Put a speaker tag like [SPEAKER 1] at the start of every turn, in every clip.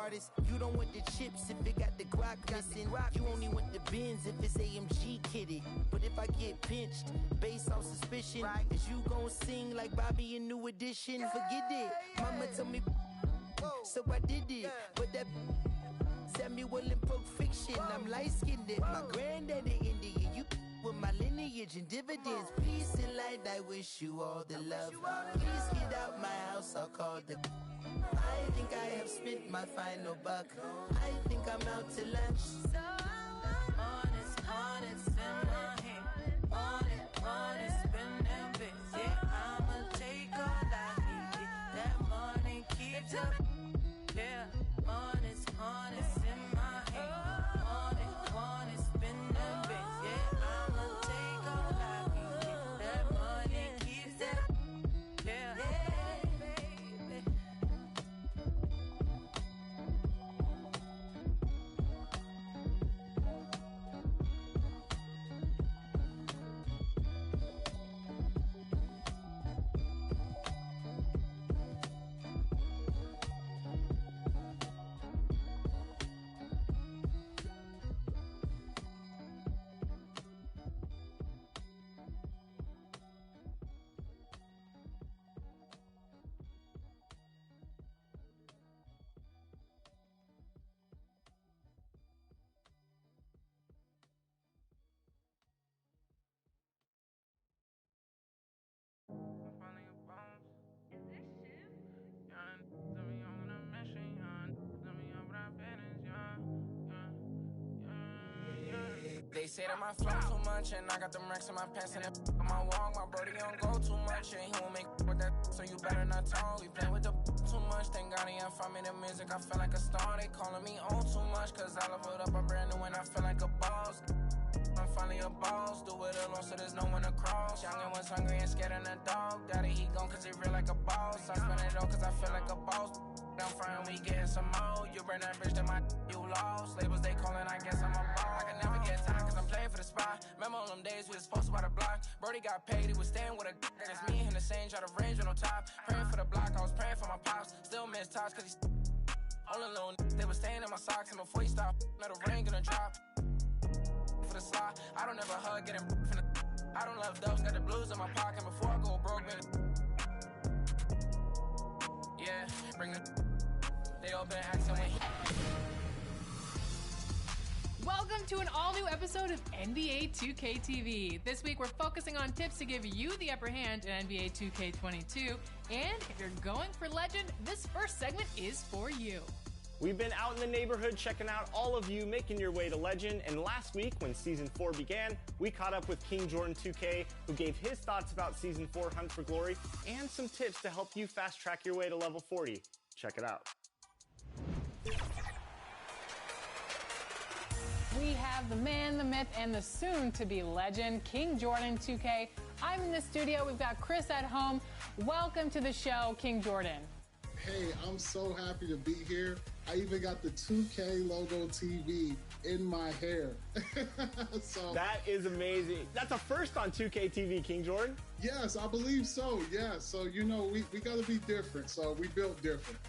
[SPEAKER 1] artist. You don't want the chips if it got the guac missing. You only want the bins if it's AMG kitted. But if I get pinched based on suspicion, is you gon' sing like Bobby in New Edition? Forget it. Mama told me, so I did it. But that Samuel in Pulp Fiction, I'm light-skinned. My granddaddy Indian, you with my lineage and dividends. Peace and light, I wish you all the love. Please get out my house, I'll call the... I think I have spent my final buck. I think I'm out to lunch. So honest, in my hand. Honest, spend them bits. Yeah, I'ma take all I need. That money keeps up. Yeah, honest, in my hand. Honest, spend them bits. Yeah, I'ma take all I need. That money keeps up. Yeah.
[SPEAKER 2] They say that my flow too much and I got them racks in my pants and that on my wall. My brody don't go too much and he won't make with that, so you better not talk. We play with the too much, thank God he ain't find me the music. I feel like a star, they calling me on too much, cause I leveled up a brand new and I feel like a boss. I'm finally a boss, do it alone so there's no one to cross. Youngin' was hungry and scared of the dog. Daddy he gone cause he real like a boss. I spend it all cause I feel like a boss. I'm frying, we getting some more. You burn that bitch, then you lost. Labels they calling, I guess I'm a boss. I can never get time cause I'm playing for the spot. Remember on them days we was posted by the block. Brody got paid, he was staying with a d***. It's me and the same, try to range on no top. Praying for the block, I was praying for my pops. Still miss touch cause he's only little they was staying in my socks. And before he stopped, let the rain gonna drop. For the slot, I don't ever hug, getting from the I don't love dubs, got the blues in my pocket. Before I go broke, man. Yeah, bring the they all been asking me.
[SPEAKER 3] Welcome to an all-new episode of NBA 2K TV. This week we're focusing on tips to give you the upper hand in NBA 2K22. And if you're going for Legend, this first segment is for you.
[SPEAKER 4] We've been out in the neighborhood checking out all of you making your way to Legend, and last week when Season 4 began, we caught up with King Jordan 2K, who gave his thoughts about Season 4 Hunt for Glory, and some tips to help you fast-track your way to level 40. Check it out.
[SPEAKER 3] We have the man, the myth, and the soon-to-be legend, King Jordan 2K. I'm in the studio. We've got Chris at home. Welcome to the show, King Jordan.
[SPEAKER 5] Hey, I'm so happy to be here. I even got the 2K logo TV in my hair. So
[SPEAKER 4] that is amazing. That's a first on 2K TV, King Jordan.
[SPEAKER 5] Yes, I believe so. Yeah. So, you know, we got to be different. So we built different.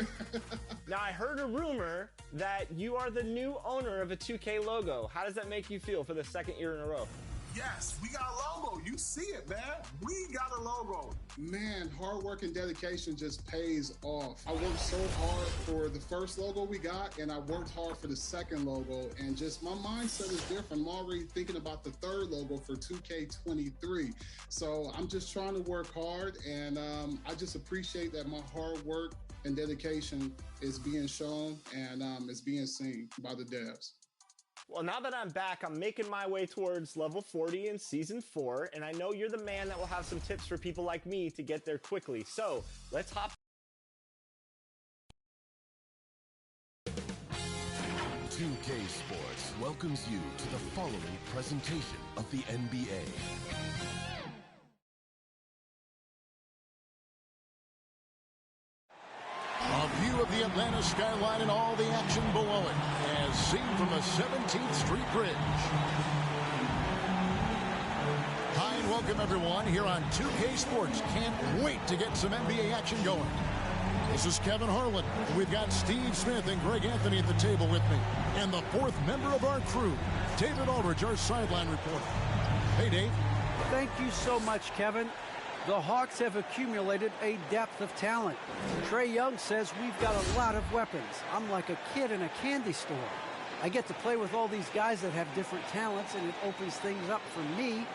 [SPEAKER 4] Now, I heard a rumor that you are the new owner of a 2K logo. How does that make you feel for the second year in a row?
[SPEAKER 6] Yes, we got a logo. You see it, man. We got a logo.
[SPEAKER 5] Man, hard work and dedication just pays off. I worked so hard for the first logo we got, and I worked hard for the second logo, and just my mindset is different. I'm already thinking about the third logo for 2K23. So I'm just trying to work hard, and I just appreciate that my hard work and dedication is being shown and is being seen by the devs.
[SPEAKER 4] Well, now that I'm back, I'm making my way towards level 40 in Season 4, and I know you're the man that will have some tips for people like me to get there quickly. So, let's hop.
[SPEAKER 7] 2K Sports welcomes you to the following presentation of the NBA. A view of the Atlanta skyline and all the action below it, as seen from the 17th Street Bridge. Hi and welcome everyone here on 2K Sports. Can't wait to get some NBA action going. This is Kevin Harlan. We've got Steve Smith and Greg Anthony at the table with me. And the fourth member of our crew, David Aldridge, our sideline reporter. Hey, Dave.
[SPEAKER 8] Thank you so much, Kevin. The Hawks have accumulated a depth of talent. Trae Young says we've got a lot of weapons. I'm like a kid in a candy store. I get to play with all these guys that have different talents, and it opens things up for me,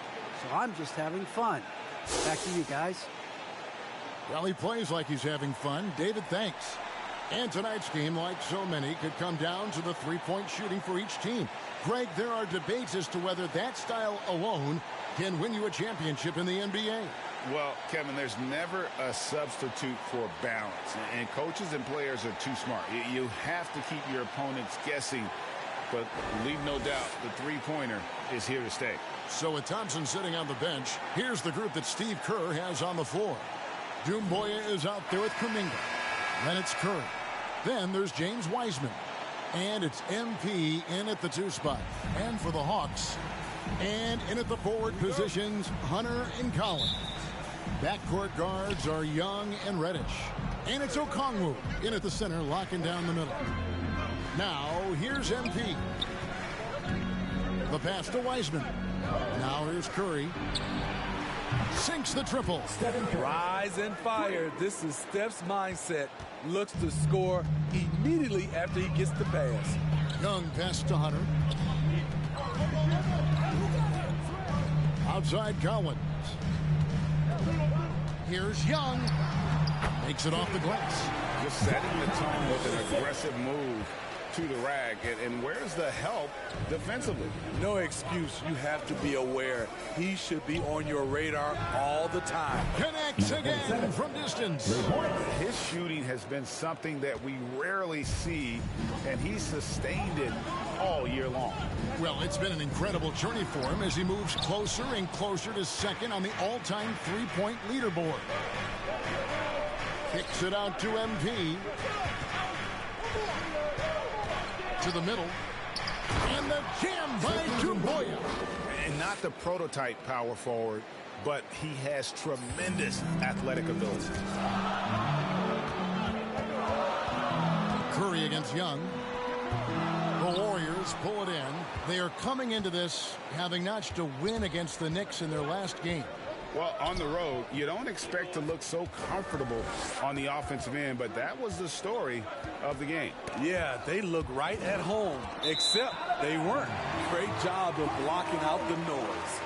[SPEAKER 8] so I'm just having fun. Back to you guys.
[SPEAKER 7] Well, he plays like he's having fun. David, thanks. And tonight's game, like so many, could come down to the three-point shooting for each team. Greg, there are debates as to whether that style alone can win you a championship in the NBA.
[SPEAKER 9] Well, Kevin, there's never a substitute for balance. And coaches and players are too smart. You have to keep your opponents guessing. But leave no doubt, the three-pointer is here to stay.
[SPEAKER 7] So with Thompson sitting on the bench, here's the group that Steve Kerr has on the floor. Doumbouya is out there with Kuminga. Then it's Curry. Then there's James Wiseman. And it's MP in at the 2 spot. And for the Hawks, and in at the forward positions, Hunter and Collins. Backcourt guards are Young and Reddish. And it's Okongwu in at the center, locking down the middle. Now, here's MP. The pass to Wiseman. Now here's Curry. Sinks the triple.
[SPEAKER 10] Rise and fire. This is Steph's mindset. Looks to score immediately after he gets the pass.
[SPEAKER 7] Young pass to Hunter. Outside Collins. Here's Young. Makes it off the glass.
[SPEAKER 9] Just setting the tone with an aggressive move to the rack. And where's the help defensively?
[SPEAKER 10] No excuse. You have to be aware. He should be on your radar all the time.
[SPEAKER 7] Connects again from distance.
[SPEAKER 9] His shooting has been something that we rarely see, and he's sustained it all year long.
[SPEAKER 7] Well, it's been an incredible journey for him as he moves closer and closer to second on the all-time three-point leaderboard. Kicks it out to MP. To the middle. And the jam by Doumbouya.
[SPEAKER 9] And not the prototype power forward, but he has tremendous athletic ability.
[SPEAKER 7] Curry against Young. The Warriors pull it in. They are coming into this having notched a win against the Knicks in their last game.
[SPEAKER 9] Well, on the road, you don't expect to look so comfortable on the offensive end, but that was the story of the game.
[SPEAKER 10] Yeah, they look right at home, except they weren't. Great job of blocking out the noise.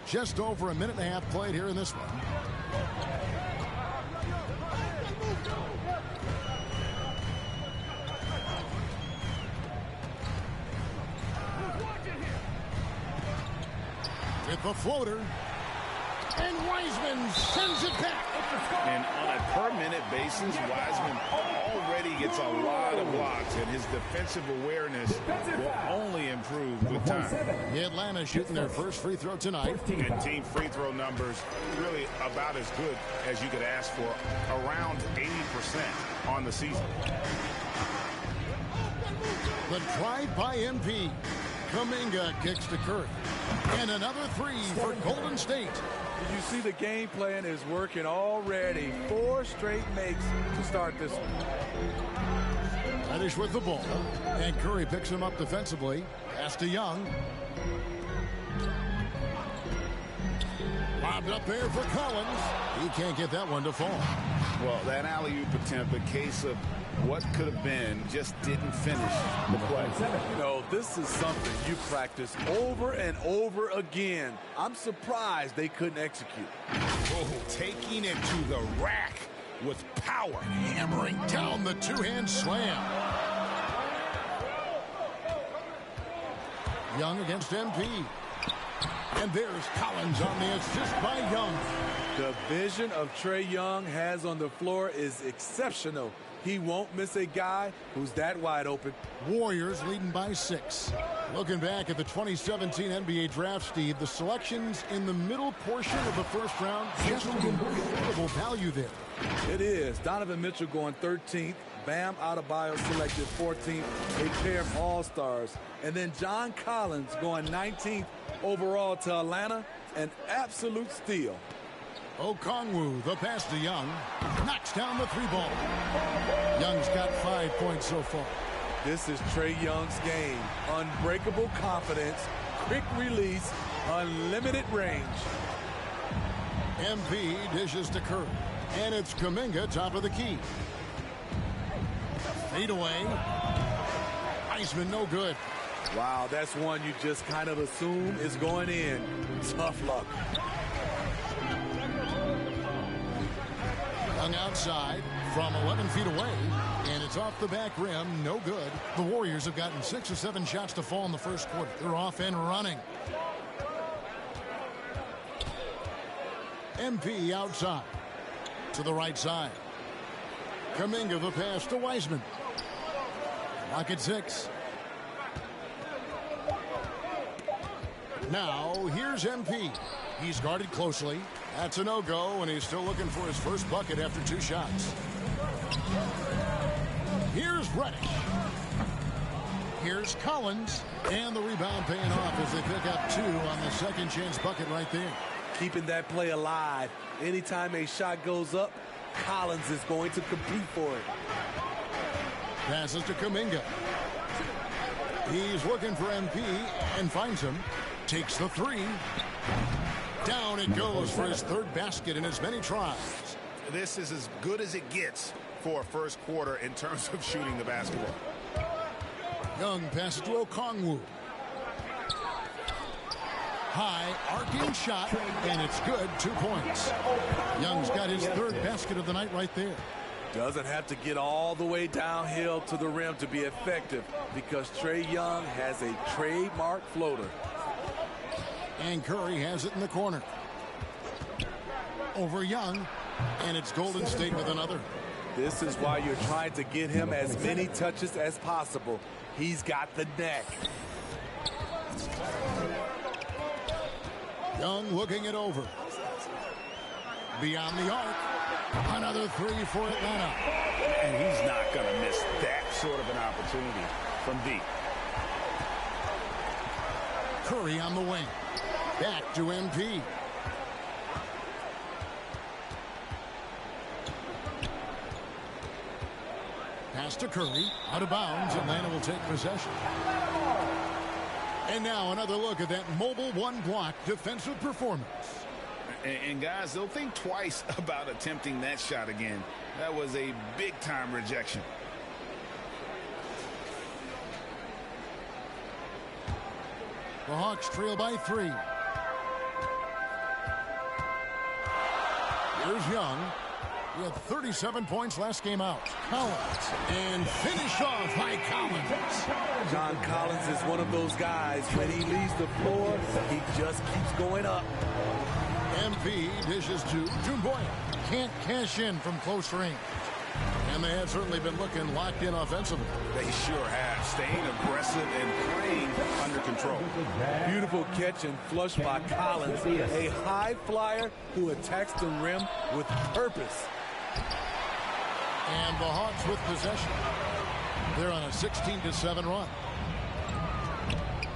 [SPEAKER 7] Just over a minute and a half played here in this one. With the floater. And Wiseman sends it back.
[SPEAKER 9] And on a per-minute basis, Wiseman already gets a lot of blocks, and his defensive awareness will only improve with time.
[SPEAKER 7] Atlanta shooting their first free throw tonight.
[SPEAKER 9] And team free throw numbers really about as good as you could ask for, around 80% on the season.
[SPEAKER 7] The drive by MP. Kuminga kicks to Curry. And another three for Golden State.
[SPEAKER 10] You see the game plan is working already. 4 straight makes to start this one.
[SPEAKER 7] Reddish with the ball. And Curry picks him up defensively. Pass to Young. Lobbed up there for Collins. He can't get that one to fall.
[SPEAKER 9] Well, that alley-oop attempt, the case of what could have been, just didn't finish the play.
[SPEAKER 10] You know, this is something you practice over and over again. I'm surprised they couldn't execute.
[SPEAKER 9] Oh, taking it to the rack with power.
[SPEAKER 7] Hammering down the two-hand slam. Young against MP. And there's Collins on the assist by Young.
[SPEAKER 10] The vision of Trae Young has on the floor is exceptional. He won't miss a guy who's that wide open.
[SPEAKER 7] Warriors leading by 6. Looking back at the 2017 NBA draft, Steve, the selections in the middle portion of the first round, just incredible value there.
[SPEAKER 10] It is. Donovan Mitchell going 13th, Bam Adebayo selected 14th, a pair of all-stars. And then John Collins going 19th overall to Atlanta, an absolute steal.
[SPEAKER 7] Okongwu, the pass to Young, knocks down the three ball. Young's got 5 points so far.
[SPEAKER 10] This is Trae Young's game. Unbreakable confidence, quick release, unlimited range.
[SPEAKER 7] MP dishes to Curry, and it's Kuminga top of the key. Fade away. Wiseman no good.
[SPEAKER 10] Wow, that's one you just kind of assume is going in. Tough luck.
[SPEAKER 7] Young outside from 11 feet away, and it's off the back rim, no good. The Warriors have gotten 6 or 7 shots to fall in the first quarter. They're off and running. MP outside to the right side. Kuminga the pass to Wiseman. Lock at 6. Now here's MP. He's guarded closely. That's a no-go, and he's still looking for his first bucket after 2 shots. Here's Reddish. Here's Collins, and the rebound paying off as they pick up 2 on the second chance bucket right there.
[SPEAKER 10] Keeping that play alive. Anytime a shot goes up, Collins is going to compete for it.
[SPEAKER 7] Passes to Kuminga. He's looking for MP and finds him. Takes the 3. Down it goes for his 3rd basket in as many tries.
[SPEAKER 9] This is as good as it gets for a first quarter in terms of shooting the basketball.
[SPEAKER 7] Young passes to Okongwu. High arcing shot, and it's good. 2 points. Young's got his 3rd basket of the night right there.
[SPEAKER 10] Doesn't have to get all the way downhill to the rim to be effective because Trae Young has a trademark floater.
[SPEAKER 7] And Curry has it in the corner. Over Young, and it's Golden State with another.
[SPEAKER 10] This is why you're trying to get him as many touches as possible. He's got the neck.
[SPEAKER 7] Young looking it over. Beyond the arc. Another 3 for Atlanta.
[SPEAKER 9] And he's not going to miss that sort of an opportunity from deep.
[SPEAKER 7] Curry on the wing. Back to MP. Pass to Curry. Out of bounds. Atlanta will take possession. And now another look at that mobile one-block defensive performance.
[SPEAKER 9] And guys, they'll think twice about attempting that shot again. That was a big-time rejection.
[SPEAKER 7] The Hawks trail by 3. Here's Young. He had 37 points last game out. Collins. And finish off by Collins.
[SPEAKER 10] John Collins is one of those guys. When he leaves the floor, he just keeps going up.
[SPEAKER 7] MP dishes to Dumboya. Can't cash in from close range. And they have certainly been looking locked in offensively.
[SPEAKER 9] They sure have. Staying aggressive and playing under control.
[SPEAKER 10] Beautiful catch and flush by Collins. A high flyer who attacks the rim with purpose.
[SPEAKER 7] And the Hawks with possession. They're on a 16-7 run.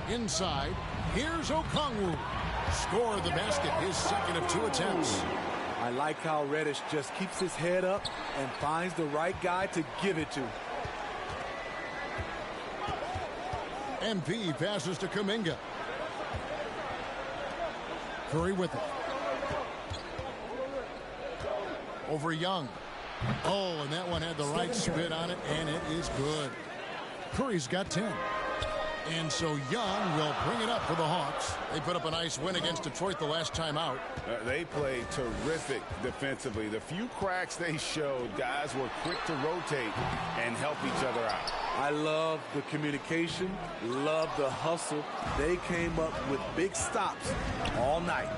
[SPEAKER 7] Inside, here's Okongwu. Score the basket, his 2nd of 2 attempts.
[SPEAKER 10] I like how Reddish just keeps his head up and finds the right guy to give it to.
[SPEAKER 7] MP passes to Kuminga. Curry with it. Over Young. Oh, and that one had the right spin on it, and it is good. Curry's got 10. And so Young will bring it up for the Hawks. They put up a nice win against Detroit the last time out.
[SPEAKER 9] They played terrific defensively. The few cracks they showed, guys were quick to rotate and help each other out.
[SPEAKER 10] I love the communication, love the hustle. They came up with big stops all night.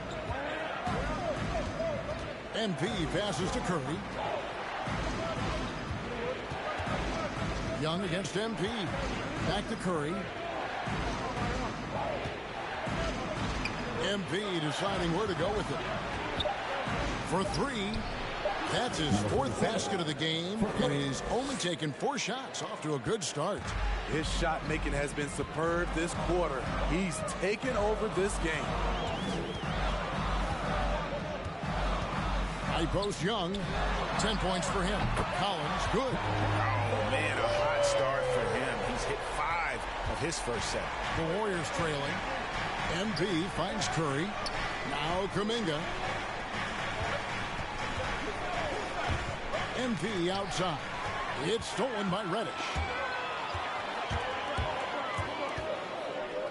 [SPEAKER 7] MP passes to Curry. Young against MP. Back to Curry. MP deciding where to go with it. For 3, That's his 4th basket of the game, and he's only taken 4 shots, off to a good start.
[SPEAKER 10] His shot making has been superb this quarter. He's taken over this game.
[SPEAKER 7] High post Young. 10 points for him. Collins, good.
[SPEAKER 9] Oh, man, a hot start for him. He's hit 5 of his first set.
[SPEAKER 7] The Warriors trailing. MP finds Curry. Now Kuminga. MP outside. It's stolen by Reddish.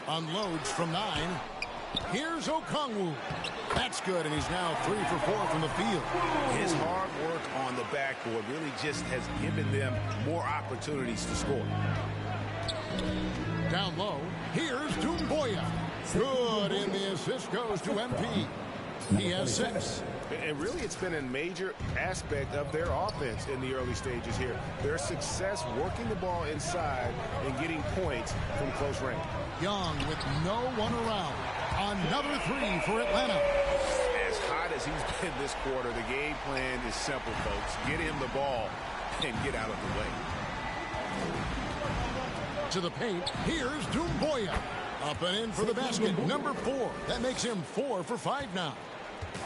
[SPEAKER 7] Unloads from 9. Here's Okongwu. That's good, and he's now 3 for 4 from the field.
[SPEAKER 9] His hard work on the backboard really just has given them more opportunities to score.
[SPEAKER 7] Down low, here's Doumbouya. Good, and the assist goes to MP. He has 6.
[SPEAKER 9] And really, it's been a major aspect of their offense in the early stages here. Their success working the ball inside and getting points from close range.
[SPEAKER 7] Young with no one around. Another 3 for Atlanta.
[SPEAKER 9] As hot as he's been this quarter, the game plan is simple, folks. Get him the ball and get out of the way.
[SPEAKER 7] To the paint, here's Doumbouya. Up and in for the basket, number 4. That makes him 4 for 5 now.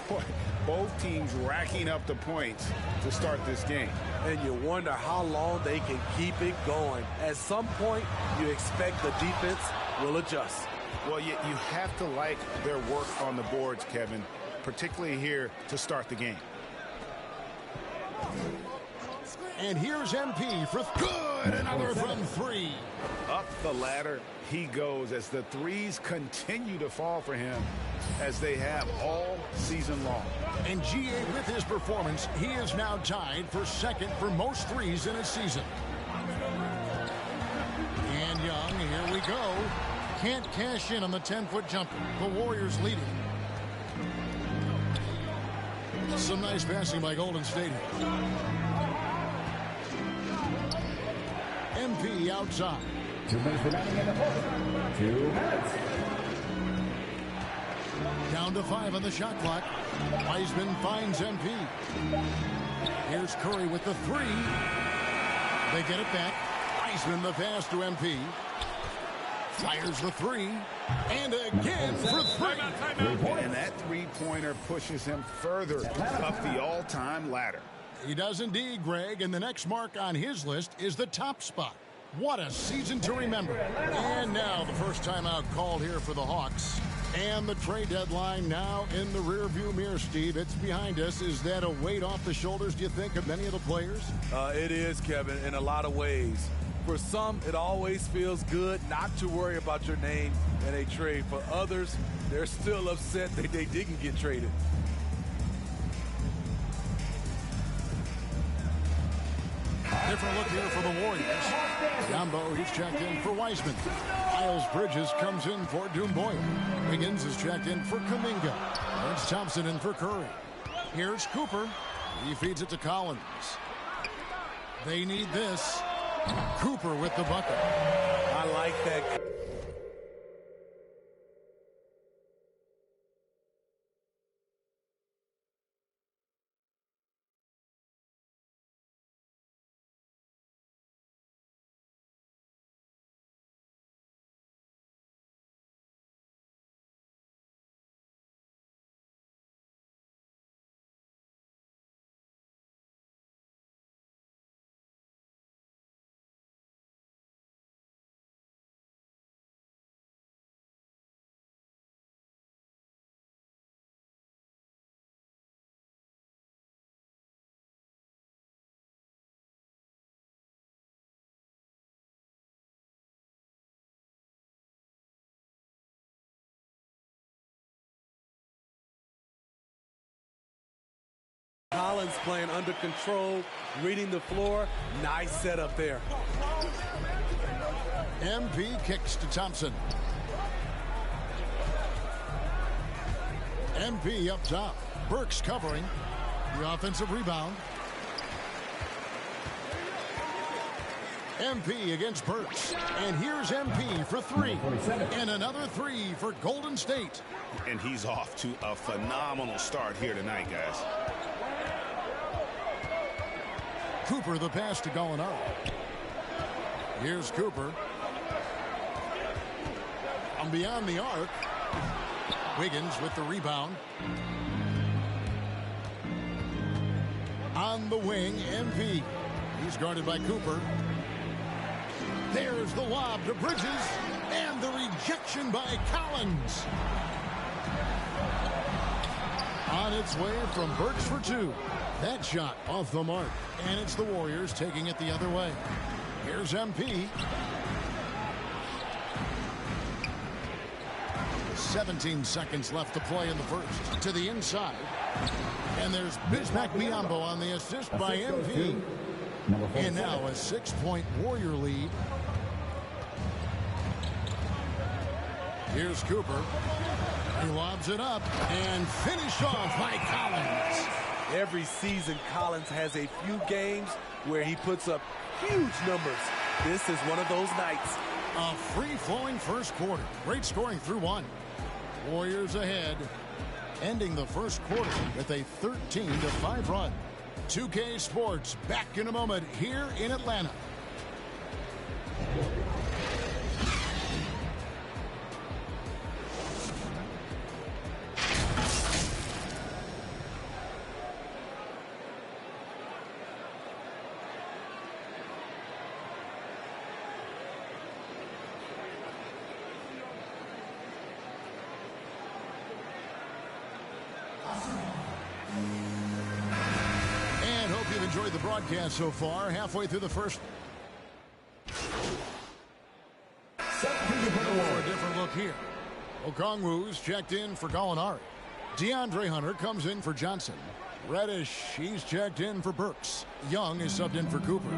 [SPEAKER 9] Boy, both teams racking up the points to start this game.
[SPEAKER 10] And you wonder how long they can keep it going. At some point, you expect the defense will adjust.
[SPEAKER 9] Well, you have to like their work on the boards, Kevin, particularly here to start the game.
[SPEAKER 7] And here's MP for good. Another from 3.
[SPEAKER 9] Up the ladder he goes as the threes continue to fall for him as they have all season long.
[SPEAKER 7] And GA, with his performance, he is now tied for 2nd for most threes in a season. And Young, here we go. Can't cash in on the 10-foot jumper. The Warriors leading. Some nice passing by Golden State. MP outside.
[SPEAKER 11] 2 minutes remaining in the fourth. 2 minutes.
[SPEAKER 7] Down to 5 on the shot clock. Wiseman finds MP. Here's Curry with the 3. They get it back. Wiseman the pass to MP. Fires the 3. And again for 3.
[SPEAKER 9] And that 3-pointer pushes him further up the all-time ladder.
[SPEAKER 7] He does indeed, Greg. And the next mark on his list is the top spot. What a season to remember. And now the first timeout called here for the Hawks. And the trade deadline now in the rearview mirror, Steve. It's behind us. Is that a weight off the shoulders, do you think, of many of the players?
[SPEAKER 10] It is, Kevin, in a lot of ways. For some, it always feels good not to worry about your name in a trade. For others, they're still upset that they didn't get traded.
[SPEAKER 7] Different look here for the Warriors. Yambo, he's checked in for Wiseman. Miles Bridges comes in for Doumbouya. Wiggins is checked in for Kuminga. There's Thompson in for Curry. Here's Cooper. He feeds it to Collins. They need this. Cooper with the bucket.
[SPEAKER 10] I like that. Collins playing under control, reading the floor. Nice setup there.
[SPEAKER 7] MP kicks to Thompson. MP up top. Burks covering. The offensive rebound. MP against Burks. And here's MP for 3. And another 3 for Golden State.
[SPEAKER 9] And he's off to a phenomenal start here tonight, guys.
[SPEAKER 7] Cooper the pass to Gallinari. Here's Cooper. From beyond the arc. Wiggins with the rebound. On the wing, MP. He's guarded by Cooper. There's the lob to Bridges. And the rejection by Collins. On its way from Burks for two. That shot off the mark. And it's the Warriors taking it the other way. Here's MP. 17 seconds left to play in the first. To the inside. And there's Bismack Biyombo on the assist by MP. And now a 6-point Warrior lead. Here's Cooper. He lobs it up and finish off by Collins.
[SPEAKER 10] Every season, Collins has a few games where he puts up huge numbers. This is one of those nights.
[SPEAKER 7] A free-flowing first quarter. Great scoring through one. Warriors ahead, ending the first quarter with a 13-5 run. 2K Sports back in a moment here in Atlanta. And hope you've enjoyed the broadcast so far. Halfway through the first. For a different look here. Okongwu's checked in for Gallinari. DeAndre Hunter comes in for Johnson. Reddish, he's checked in for Burks. Young is subbed in for Cooper.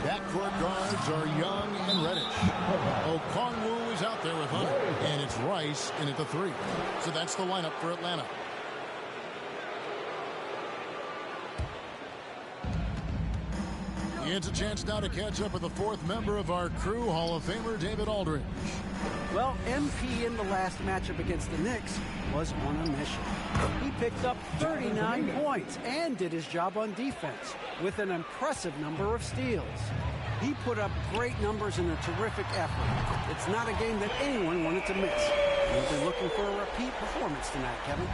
[SPEAKER 7] Backcourt guards are Young and Reddish. Okongwu is out there with Hunter. And it's Rice in at the three. So that's the lineup for Atlanta. He gets a chance now to catch up with the fourth member of our crew, Hall of Famer David Aldridge.
[SPEAKER 8] Well, MP in the last matchup against the Knicks was on a mission. He picked up 39 points and did his job on defense with an impressive number of steals. He put up great numbers in a terrific effort. It's not a game that anyone wanted to miss. We'll be looking for a repeat performance tonight, Kevin.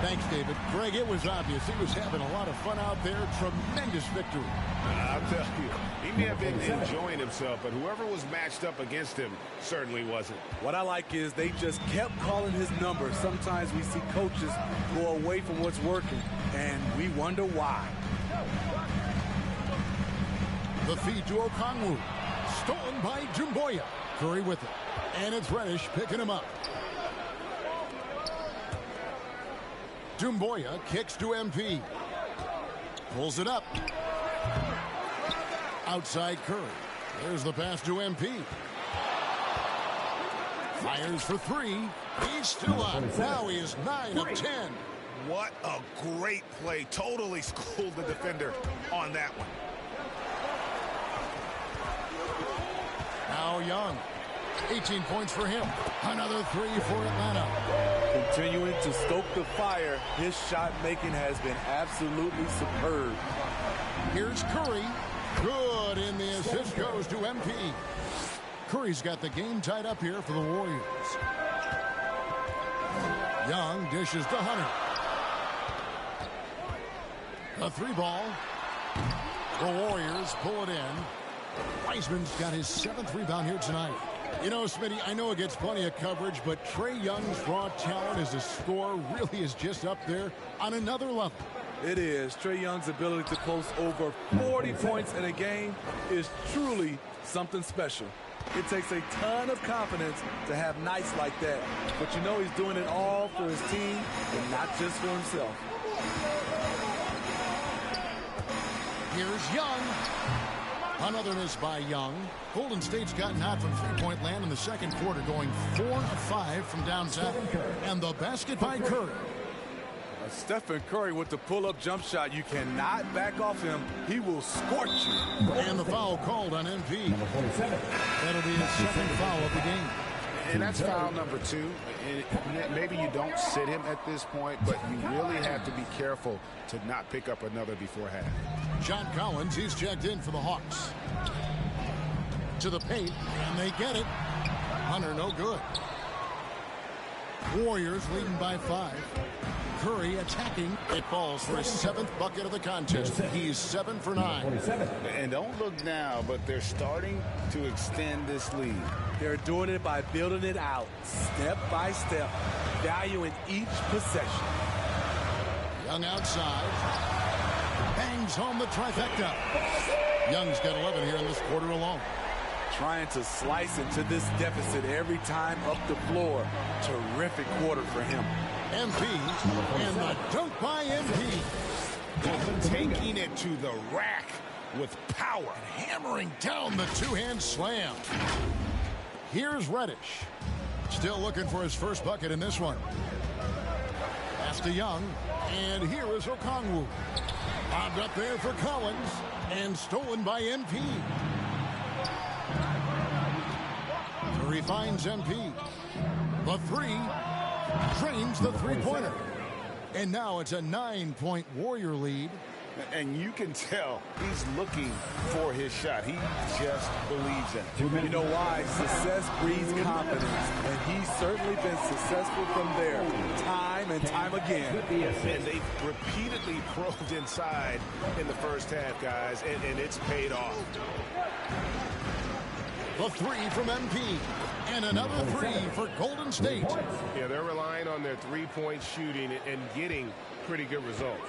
[SPEAKER 7] Thanks, David. Greg, it was obvious. He was having a lot of fun out there. Tremendous victory.
[SPEAKER 9] I'll tell you, he may have been enjoying himself, but whoever was matched up against him certainly wasn't.
[SPEAKER 10] What I like is they just kept calling his number. Sometimes we see coaches go away from what's working, and we wonder why.
[SPEAKER 7] The feed to Okongwu. Stolen by Jumboya. Curry with it. And it's Reddish picking him up. Jumboya kicks to MP. Pulls it up. Outside Curry. There's the pass to MP. Fires for three. He's still on. Now he is 9 of 10.
[SPEAKER 9] What a great play. Totally schooled the defender on that one.
[SPEAKER 7] Now Young. 18 points for him. Another three for Atlanta.
[SPEAKER 10] Continuing to stoke the fire, his shot making has been absolutely superb.
[SPEAKER 7] Here's Curry. Good, and the assist goes to MP. Curry's got the game tied up here for the Warriors. Young dishes to Hunter. A three ball. The Warriors pull it in. Wiseman's got his 7th rebound here tonight. You know, Smitty, I know it gets plenty of coverage, but Trae Young's raw talent as a scorer really is just up there on another level.
[SPEAKER 10] It is. Trae Young's ability to post over 40 points in a game is truly something special. It takes a ton of confidence to have nights like that. But you know he's doing it all for his team and not just for himself.
[SPEAKER 7] Here's Young. Another miss by Young. Golden State's gotten hot from three-point land in the second quarter, going 4 of 5 from downtown. And the basket by Curry.
[SPEAKER 10] Stephen Curry with the pull-up jump shot. You cannot back off him. He will scorch you.
[SPEAKER 7] And the foul called on MP. That'll be his 2nd foul of the game.
[SPEAKER 9] And that's foul number 2. And maybe you don't sit him at this point, but you really have to be careful to not pick up another before half.
[SPEAKER 7] John Collins, he's checked in for the Hawks. To the paint, and they get it. Hunter, no good. Warriors leading by 5. Curry attacking. It falls for his 7th bucket of the contest. He's 7 for 9.
[SPEAKER 9] And don't look now, but they're starting to extend this lead.
[SPEAKER 10] They're doing it by building it out, step by step, valuing each possession.
[SPEAKER 7] Young outside. Bangs home the trifecta. Young's got 11 here in this quarter alone.
[SPEAKER 10] Trying to slice into this deficit every time up the floor. Terrific quarter for him.
[SPEAKER 7] MP, and the dunk by MP.
[SPEAKER 9] Taking it to the rack with power.
[SPEAKER 7] And hammering down the two-hand slam. Here's Reddish. Still looking for his first bucket in this one. Pass to Young, and here is Okongwu. Bobbed up there for Collins, and stolen by MP. Curry finds MP. The 3 drains the three-pointer. And now it's a 9-point Warrior lead.
[SPEAKER 9] And you can tell he's looking for his shot. He just believes in it.
[SPEAKER 10] You know why? Success breeds confidence. And he's certainly been successful from there, time and time again.
[SPEAKER 9] And they've repeatedly probed inside in the first half, guys, and it's paid off.
[SPEAKER 7] The 3 from MP. And another 3 for Golden State.
[SPEAKER 12] Yeah, they're relying on their three-point shooting and getting pretty good results.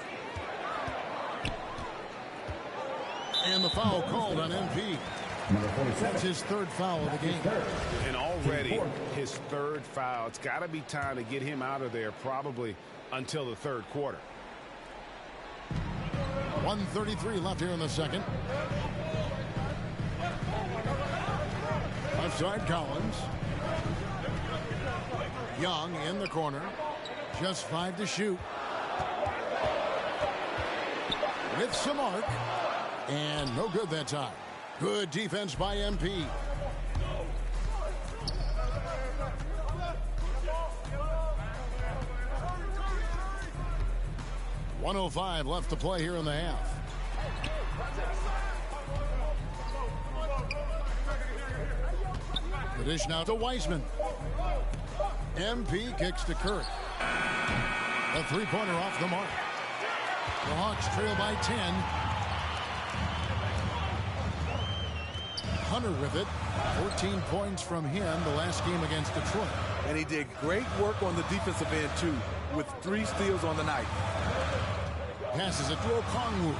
[SPEAKER 7] And the foul called on MP. That's his 3rd foul of the game.
[SPEAKER 9] And already his 3rd foul. It's got to be time to get him out of there probably until the 3rd quarter.
[SPEAKER 7] 1:33 left here in the second. Left side Collins. Young in the corner. Just 5 to shoot. With some arc. And no good that time. Good defense by MP. .105 left to play here in the half. The dish now to Wiseman. MP kicks to Curry. A three-pointer off the mark. The Hawks trail by 10. Hunter with it. 14 points from him the last game against Detroit.
[SPEAKER 10] And he did great work on the defensive end, too, with 3 steals on the night.
[SPEAKER 7] Passes it to Okongwu.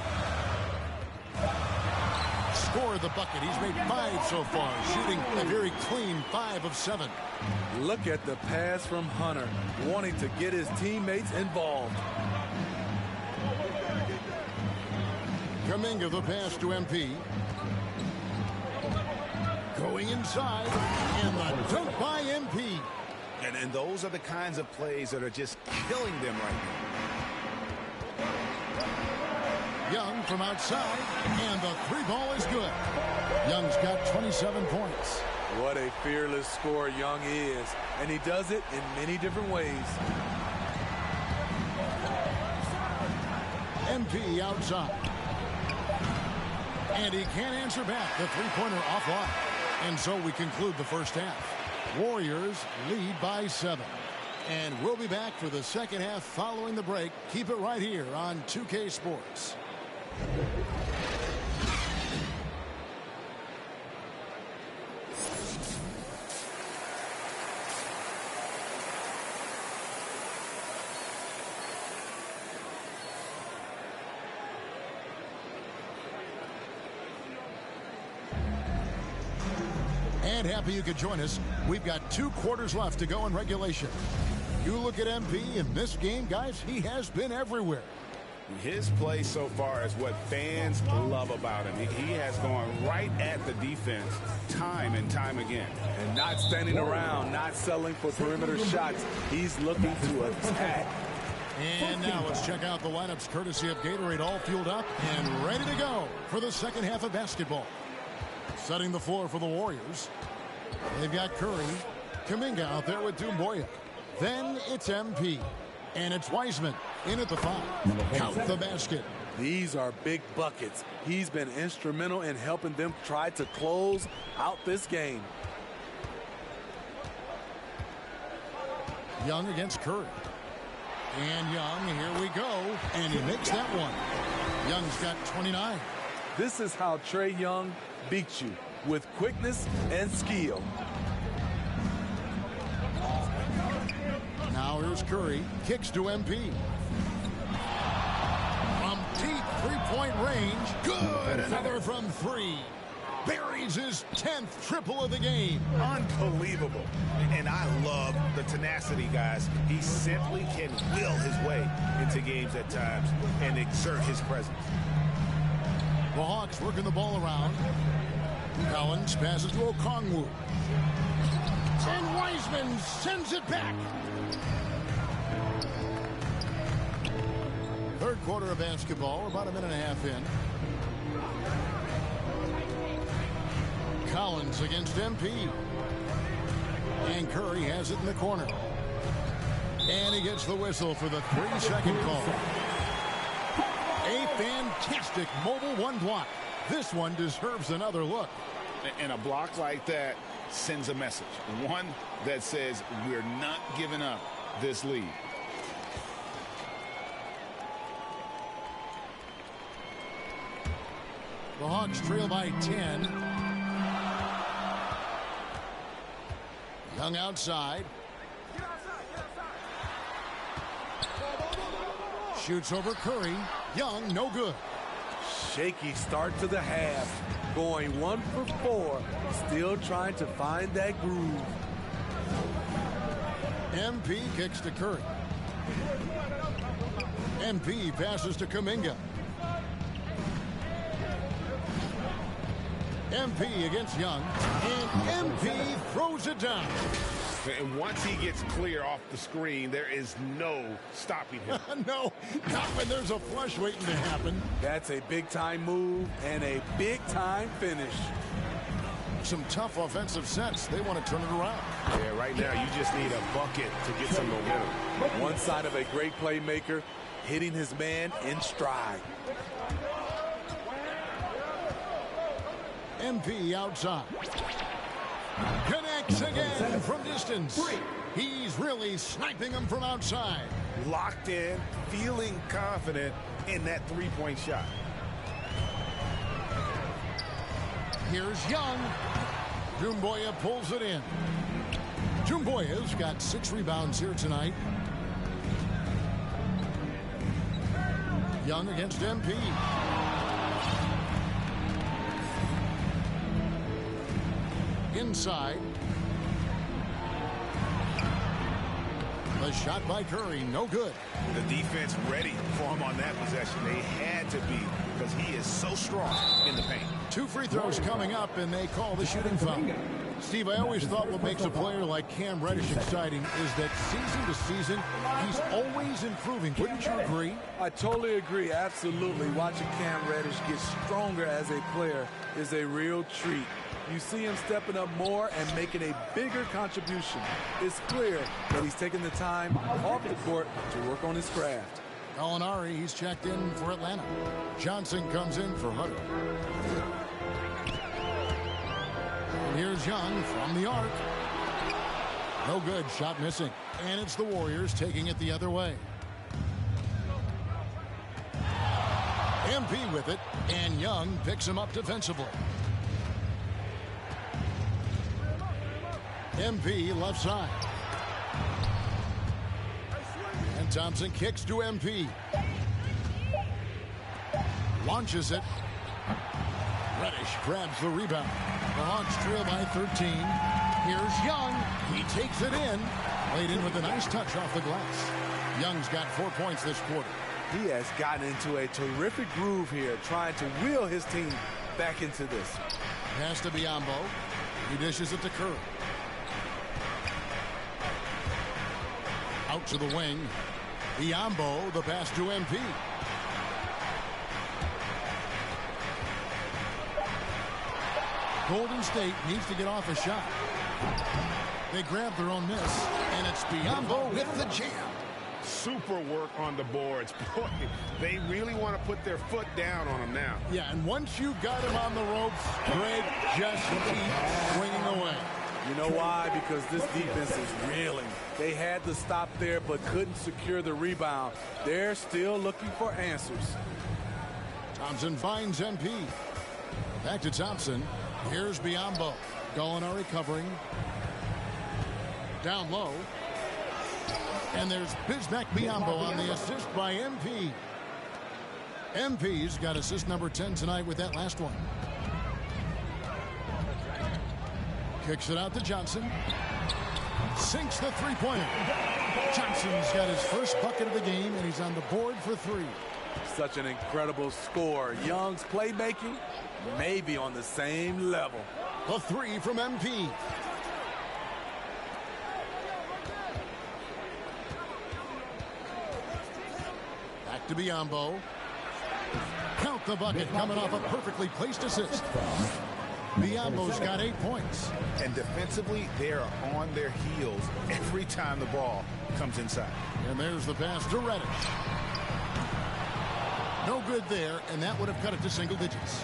[SPEAKER 7] Scored the bucket. He's made 5 so far, shooting a very clean 5 of 7.
[SPEAKER 10] Look at the pass from Hunter, wanting to get his teammates involved.
[SPEAKER 7] Kuminga the pass to MP. Going inside, and the dunk by MP.
[SPEAKER 9] And those are the kinds of plays that are just killing them right now.
[SPEAKER 7] Young from outside, and the 3-ball is good. Young's got 27 points.
[SPEAKER 10] What a fearless scorer Young is, and he does it in many different ways.
[SPEAKER 7] MP outside. And he can't answer back. The three-pointer offline. And so we conclude the first half. Warriors lead by 7. And we'll be back for the second half following the break. Keep it right here on 2K Sports. And happy you could join us. We've got 2 quarters left to go in regulation. You look at MP in this game, guys, he has been everywhere.
[SPEAKER 9] His play so far is what fans love about him. He has gone right at the defense time and time again.
[SPEAKER 10] And not standing around, not settling for perimeter shots. He's looking to attack.
[SPEAKER 7] And now let's check out the lineups courtesy of Gatorade, all fueled up and ready to go for the second half of basketball. Setting the floor for the Warriors. They've got Curry. Kuminga out there with Dumboya. Then it's MP. And it's Wiseman in at the 5. Count the basket.
[SPEAKER 10] These are big buckets. He's been instrumental in helping them try to close out this game.
[SPEAKER 7] Young against Curry. And Young, here we go. And he makes that one. Young's got 29.
[SPEAKER 10] This is how Trae Young beats you, with quickness and skill.
[SPEAKER 7] Now here's Curry. Kicks to MP. From deep three-point range. Good. Another from 3. Buries his 10th triple of the game.
[SPEAKER 9] Unbelievable. And I love the tenacity, guys. He simply can will his way into games at times and exert his presence.
[SPEAKER 7] The Hawks working the ball around. Collins passes to Okongwu. And Wiseman sends it back. Third quarter of basketball, about a minute and a half in. Collins against MP. And Curry has it in the corner. And he gets the whistle for the 3-second call. A fantastic mobile one block. This one deserves another look.
[SPEAKER 9] And a block like that sends a message. One that says we're not giving up this lead.
[SPEAKER 7] The Hawks trail by 10. Young outside. Shoots over Curry. Young, no good.
[SPEAKER 10] Shaky start to the half. Going 1 for 4. Still trying to find that groove.
[SPEAKER 7] MP kicks to Curry. MP passes to Kuminga. MP against Young. And MP throws it down.
[SPEAKER 12] And once he gets clear off the screen, there is no stopping him.
[SPEAKER 7] No, not when there's a flush waiting to happen.
[SPEAKER 10] That's a big-time move and a big-time finish.
[SPEAKER 7] Some tough offensive sets. They want to turn it around.
[SPEAKER 12] Yeah, right now you just need a bucket to get some momentum.
[SPEAKER 10] One side of a great playmaker, hitting his man in stride.
[SPEAKER 7] MP outside. Connects again from distance. He's really sniping them from outside.
[SPEAKER 12] Locked in, feeling confident in that three-point shot.
[SPEAKER 7] Here's Young. Dumboya pulls it in. Dumboya's got 6 rebounds here tonight. Young against MP. Inside. The shot by Curry, no good.
[SPEAKER 9] The defense ready for him on that possession. They had to be, because he is so strong in the paint.
[SPEAKER 7] 2 free throws coming up, and they call the shooting foul. Steve, I always thought what makes a player like Cam Reddish exciting is that season to season, he's always improving. Wouldn't you agree?
[SPEAKER 10] I totally agree, absolutely. Watching Cam Reddish get stronger as a player is a real treat. You see him stepping up more and making a bigger contribution. It's clear that he's taking the time off the court to work on his craft.
[SPEAKER 7] Gallinari, he's checked in for Atlanta. Johnson comes in for Hunter. And here's Young from the arc. No good, shot missing. And it's the Warriors taking it the other way. MP with it, and Young picks him up defensively. MP left side. And Thompson kicks to MP. Launches it. Reddish grabs the rebound. The Hawks trail by 13. Here's Young. He takes it in. Laid in with a nice touch off the glass. Young's got 4 points this quarter.
[SPEAKER 10] He has gotten into a terrific groove here, trying to wheel his team back into this.
[SPEAKER 7] Pass to Biyombo. He dishes it to Curry. Out to the wing. Biyombo, the pass to MP. Golden State needs to get off a shot. They grab their own miss, and it's Biyombo with the jam.
[SPEAKER 12] Super work on the boards. Boy, they really want to put their foot down on him now.
[SPEAKER 7] Yeah, and once you got him on the ropes, Greg just keeps swinging away.
[SPEAKER 10] You know why? Because this defense is reeling. They had to stop there but couldn't secure the rebound. They're still looking for answers.
[SPEAKER 7] Thompson finds MP. Back to Thompson. Here's Biyombo. Gallinari covering. Down low. And there's Bismack Biyombo on the assist by MP. MP's got assist number 10 tonight with that last one. Kicks it out to Johnson. Sinks the three-pointer. Johnson's got his first bucket of the game, and he's on the board for 3.
[SPEAKER 10] Such an incredible score. Young's playmaking may be on the same level.
[SPEAKER 7] A 3 from MP. Back to Biyombo. Count the bucket coming off a perfectly placed assist. Biyombo's got 8 points.
[SPEAKER 9] And defensively, they're on their heels every time the ball comes inside.
[SPEAKER 7] And there's the pass to Reddish. No good there, and that would have cut it to single digits.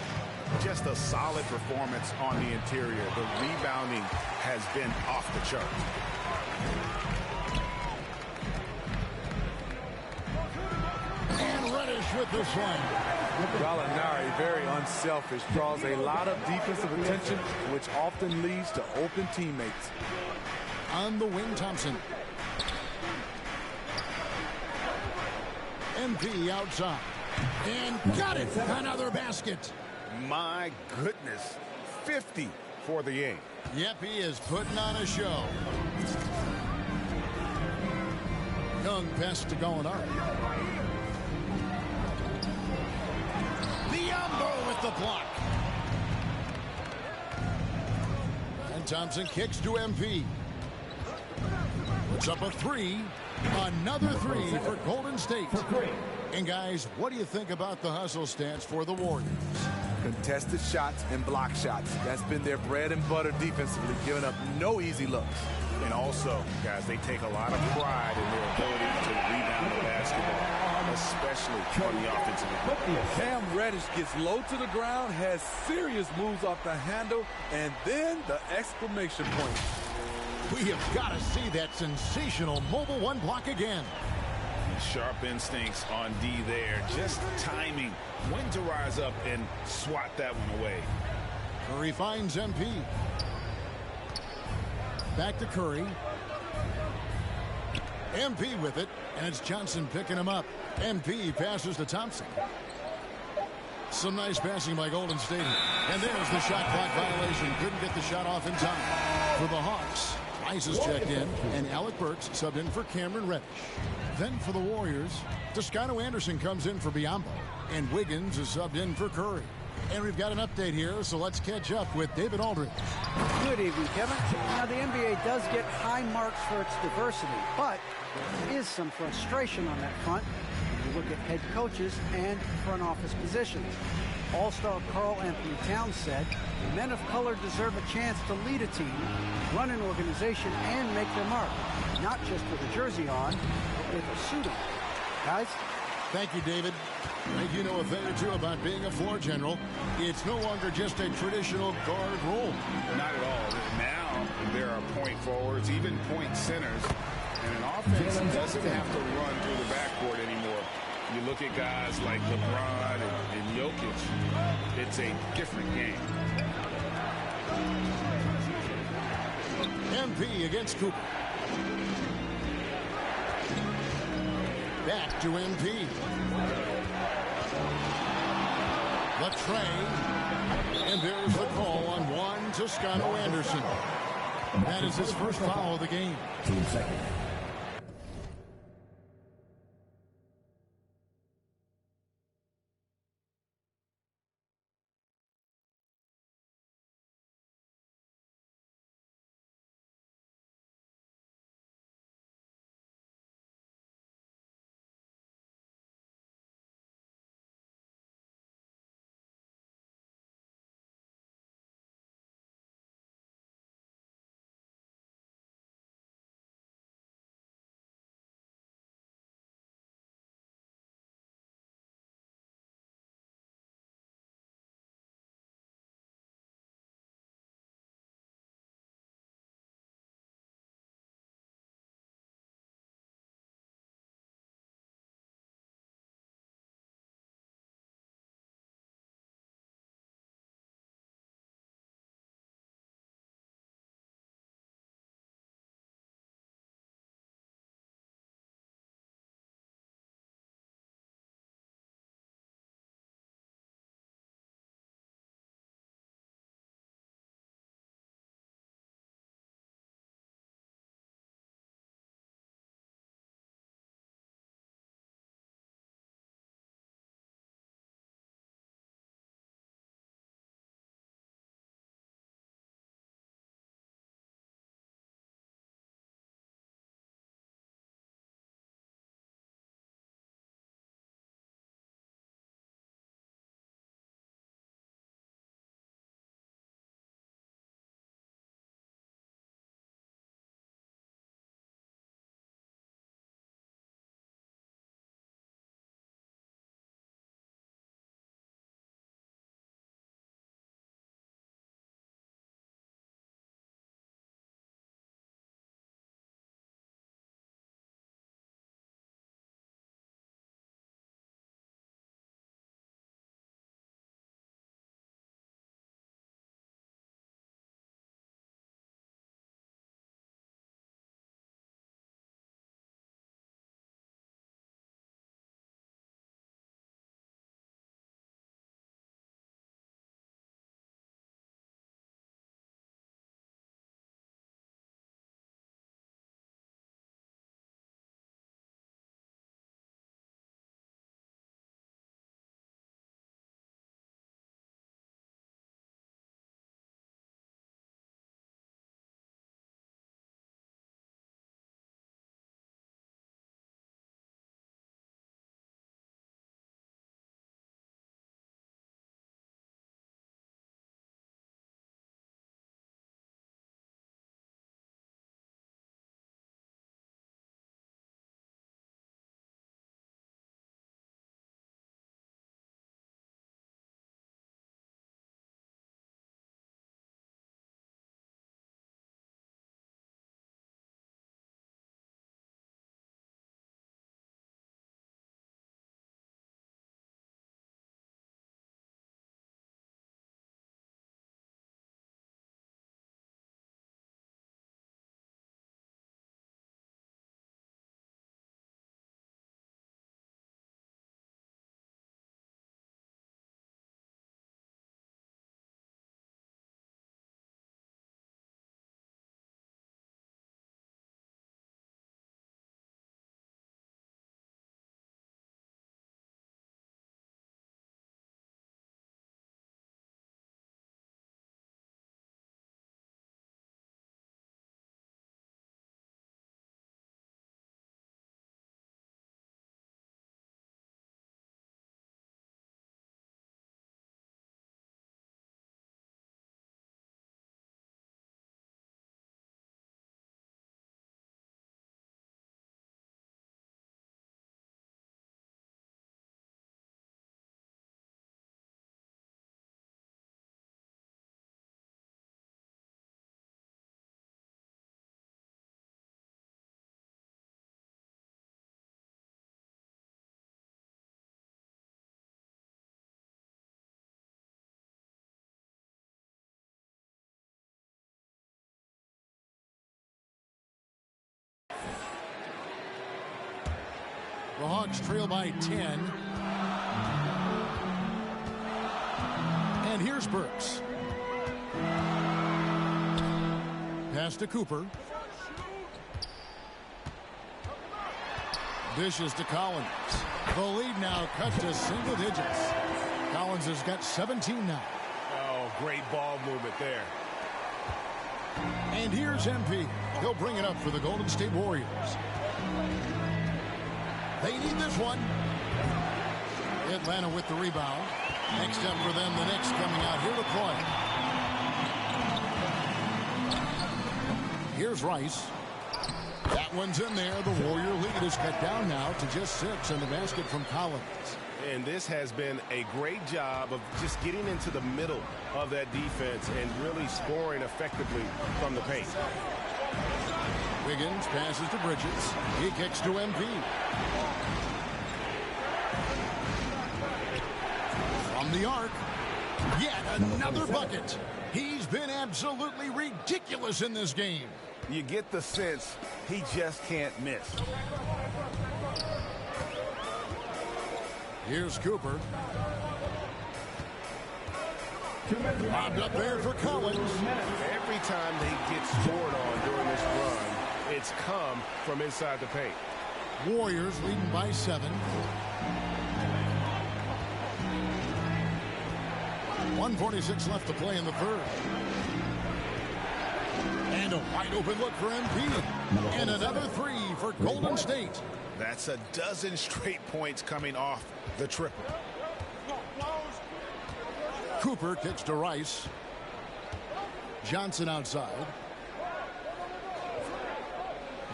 [SPEAKER 9] Just a solid performance on the interior. The rebounding has been off the chart.
[SPEAKER 7] And Reddish with the slam.
[SPEAKER 10] Gallinari, very unselfish, draws a lot of defensive attention, which often leads to open teammates.
[SPEAKER 7] On the wing, Thompson. MP outside. And got it. Another basket.
[SPEAKER 9] My goodness. 50 for the game.
[SPEAKER 7] Yep, he is putting on a show. Young pass to Gallinari. Biyombo with the block. And Thompson kicks to MP. Puts up a 3. Another 3 for Golden State. And guys, what do you think about the hustle stance for the Warriors?
[SPEAKER 10] Contested shots and block shots. That's been their bread and butter defensively, giving up no easy looks.
[SPEAKER 9] And also, guys, they take a lot of pride in their ability to rebound the basketball, especially on the offensive end.
[SPEAKER 10] Cam Reddish gets low to the ground, has serious moves off the handle, and then the exclamation point.
[SPEAKER 7] We have got to see that sensational mobile one block again.
[SPEAKER 9] Sharp instincts on D there. Just timing when to rise up and swat that one away.
[SPEAKER 7] Curry finds MP. Back to Curry. MP with it, and it's Johnson picking him up. MP passes to Thompson. Some nice passing by Golden State. And there's the shot clock violation. Couldn't get the shot off in time. For the Hawks, Rice is checked in, and Alec Burks subbed in for Cameron Reddish. Then for the Warriors, Toscano Anderson comes in for Biyombo, and Wiggins is subbed in for Curry. And we've got an update here, so let's catch up with David Aldridge.
[SPEAKER 8] Good evening, Kevin. Now, the NBA does get high marks for its diversity, but there is some frustration on that front when you look at head coaches and front office positions. All-star Karl Anthony Towns said, men of color deserve a chance to lead a team, run an organization, and make their mark, not just with a jersey on, but with a suit on. Guys?
[SPEAKER 7] Thank you, David. I think you know a thing or two about being a floor general. It's no longer just a traditional guard role.
[SPEAKER 9] Not at all. Now there are point forwards, even point centers, and an offense doesn't have to run through the backcourt anymore. You look at guys like LeBron and Jokic, it's a different game.
[SPEAKER 7] MP against Cooper. Back to MP. The tray. And there's the call on Juan Toscano Anderson. That is his first foul of the game.
[SPEAKER 11] 2 seconds.
[SPEAKER 7] The Hawks trail by 10. And here's Burks. Pass to Cooper. Dishes to Collins. The lead now cut to single digits. Collins has got 17 now.
[SPEAKER 12] Oh, great ball movement there.
[SPEAKER 7] And here's MP. He'll bring it up for the Golden State Warriors. They need this one. Atlanta with the rebound. Next up for them, the Knicks coming out here to play. Here's Rice. That one's in there. The Warrior lead is cut down now to just 6 and the basket from Collins.
[SPEAKER 12] And this has been a great job of just getting into the middle of that defense and really scoring effectively from the paint.
[SPEAKER 7] Wiggins passes to Bridges. He kicks to MP. From the arc, yet another bucket. He's been absolutely ridiculous in this game.
[SPEAKER 12] You get the sense he just can't miss.
[SPEAKER 7] Here's Cooper. Bobbed up there for Collins.
[SPEAKER 12] Every time they get scored on during this run, it's come from inside the paint.
[SPEAKER 7] Warriors leading by 7. 1:46 left to play in the third. And a wide open look for MP. And another 3 for Golden State.
[SPEAKER 9] That's a dozen straight points coming off the triple.
[SPEAKER 7] Cooper kicks to Rice. Johnson outside.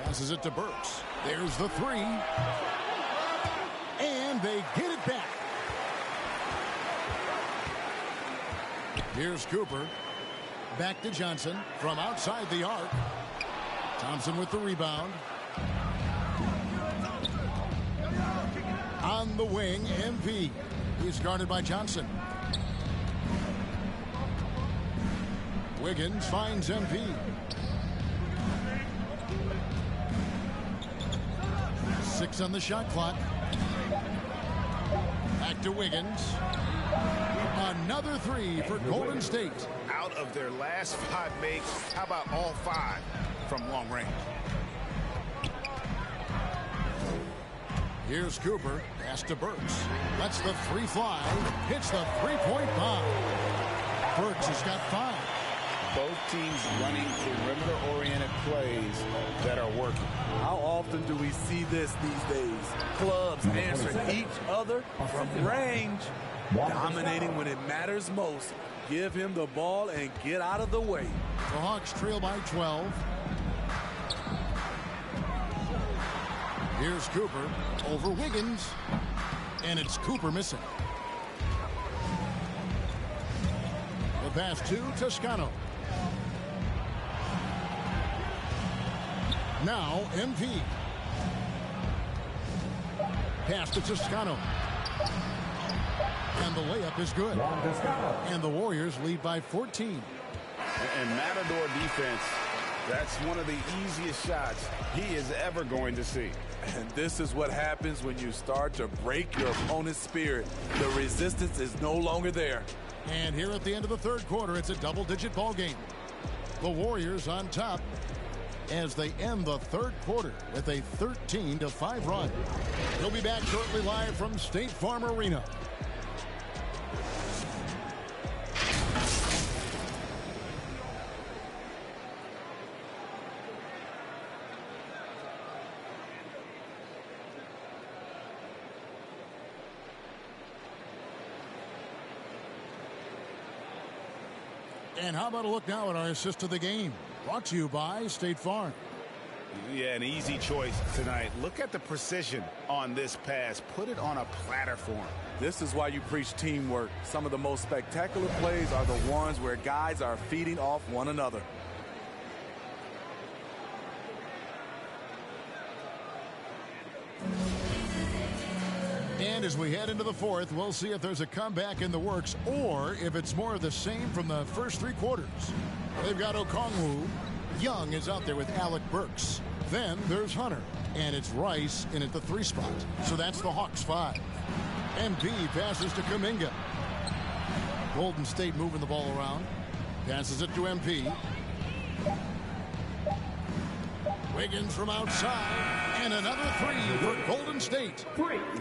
[SPEAKER 7] Passes it to Burks. There's the 3. And they get it back. Here's Cooper. Back to Johnson from outside the arc. Thompson with the rebound. On the wing, MP. He's guarded by Johnson. Wiggins finds MP. 6 on the shot clock. Back to Wiggins. Another 3 for Golden State.
[SPEAKER 9] Out of their last 5 makes, how about all 5 from long range?
[SPEAKER 7] Here's Cooper. Pass to Burks. Lets the 3 fly. Hits the 3-point bomb. Burks has got 5.
[SPEAKER 9] Both teams running perimeter-oriented plays that are working.
[SPEAKER 10] How often do we see this these days? Clubs answering each other from range. Dominating when it matters most. Give him the ball and get out of the way.
[SPEAKER 7] The Hawks trail by 12. Here's Cooper over Wiggins. And it's Cooper missing. The pass to Toscano. Now MP. Pass to Toscano. And the layup is good. And the Warriors lead by 14.
[SPEAKER 12] And Matador defense, that's one of the easiest shots he is ever going to see.
[SPEAKER 10] And this is what happens when you start to break your opponent's spirit. The resistance is no longer there.
[SPEAKER 7] And here at the end of the third quarter, it's a double-digit ball game. The Warriors on top as they end the third quarter with a 13-5 run. We'll be back shortly live from State Farm Arena. And how about a look now at our assist of the game? Brought to you by State Farm.
[SPEAKER 9] Yeah, an easy choice tonight. Look at the precision on this pass. Put it on a platter for him.
[SPEAKER 10] This is why you preach teamwork. Some of the most spectacular plays are the ones where guys are feeding off one another.
[SPEAKER 7] And as we head into the fourth, we'll see if there's a comeback in the works or if it's more of the same from the first 3 quarters. They've got Okongwu. Young is out there with Alec Burks. Then there's Hunter. And it's Rice in at the 3 spot. So that's the Hawks 5. MP passes to Kuminga. Golden State moving the ball around. Passes it to MP. Wiggins from outside. And another 3 for Golden State.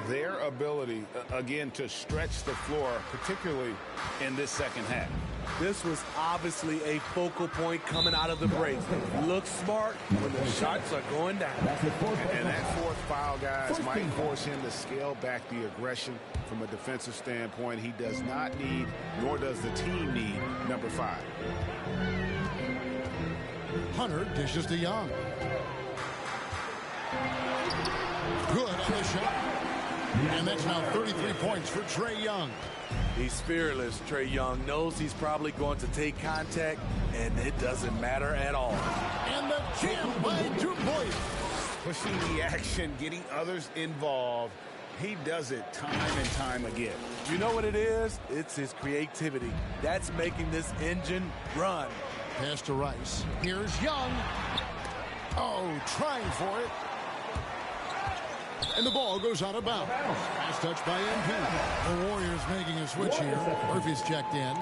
[SPEAKER 9] Their ability, again, to stretch the floor, particularly in this second half.
[SPEAKER 10] This was obviously a focal point coming out of the break. Look smart when the shots are going down.
[SPEAKER 9] And that 4th foul, guys, might force him to scale back the aggression from a defensive standpoint. He does not need, nor does the team need, number 5.
[SPEAKER 7] Hunter dishes to Young. Good on the shot. And that's now 33 points for Trae Young.
[SPEAKER 10] He's fearless. Trae Young knows he's probably going to take contact, and it doesn't matter at all.
[SPEAKER 7] And the jam by Dumboy.
[SPEAKER 9] Pushing the action, getting others involved. He does it time and time again.
[SPEAKER 10] You know what it is? It's his creativity. That's making this engine run.
[SPEAKER 7] Pass to Rice. Here's Young. Oh, trying for it. And the ball goes out of bounds. Nice touch by MP. The Warriors making a switch here. Murphy's checked in.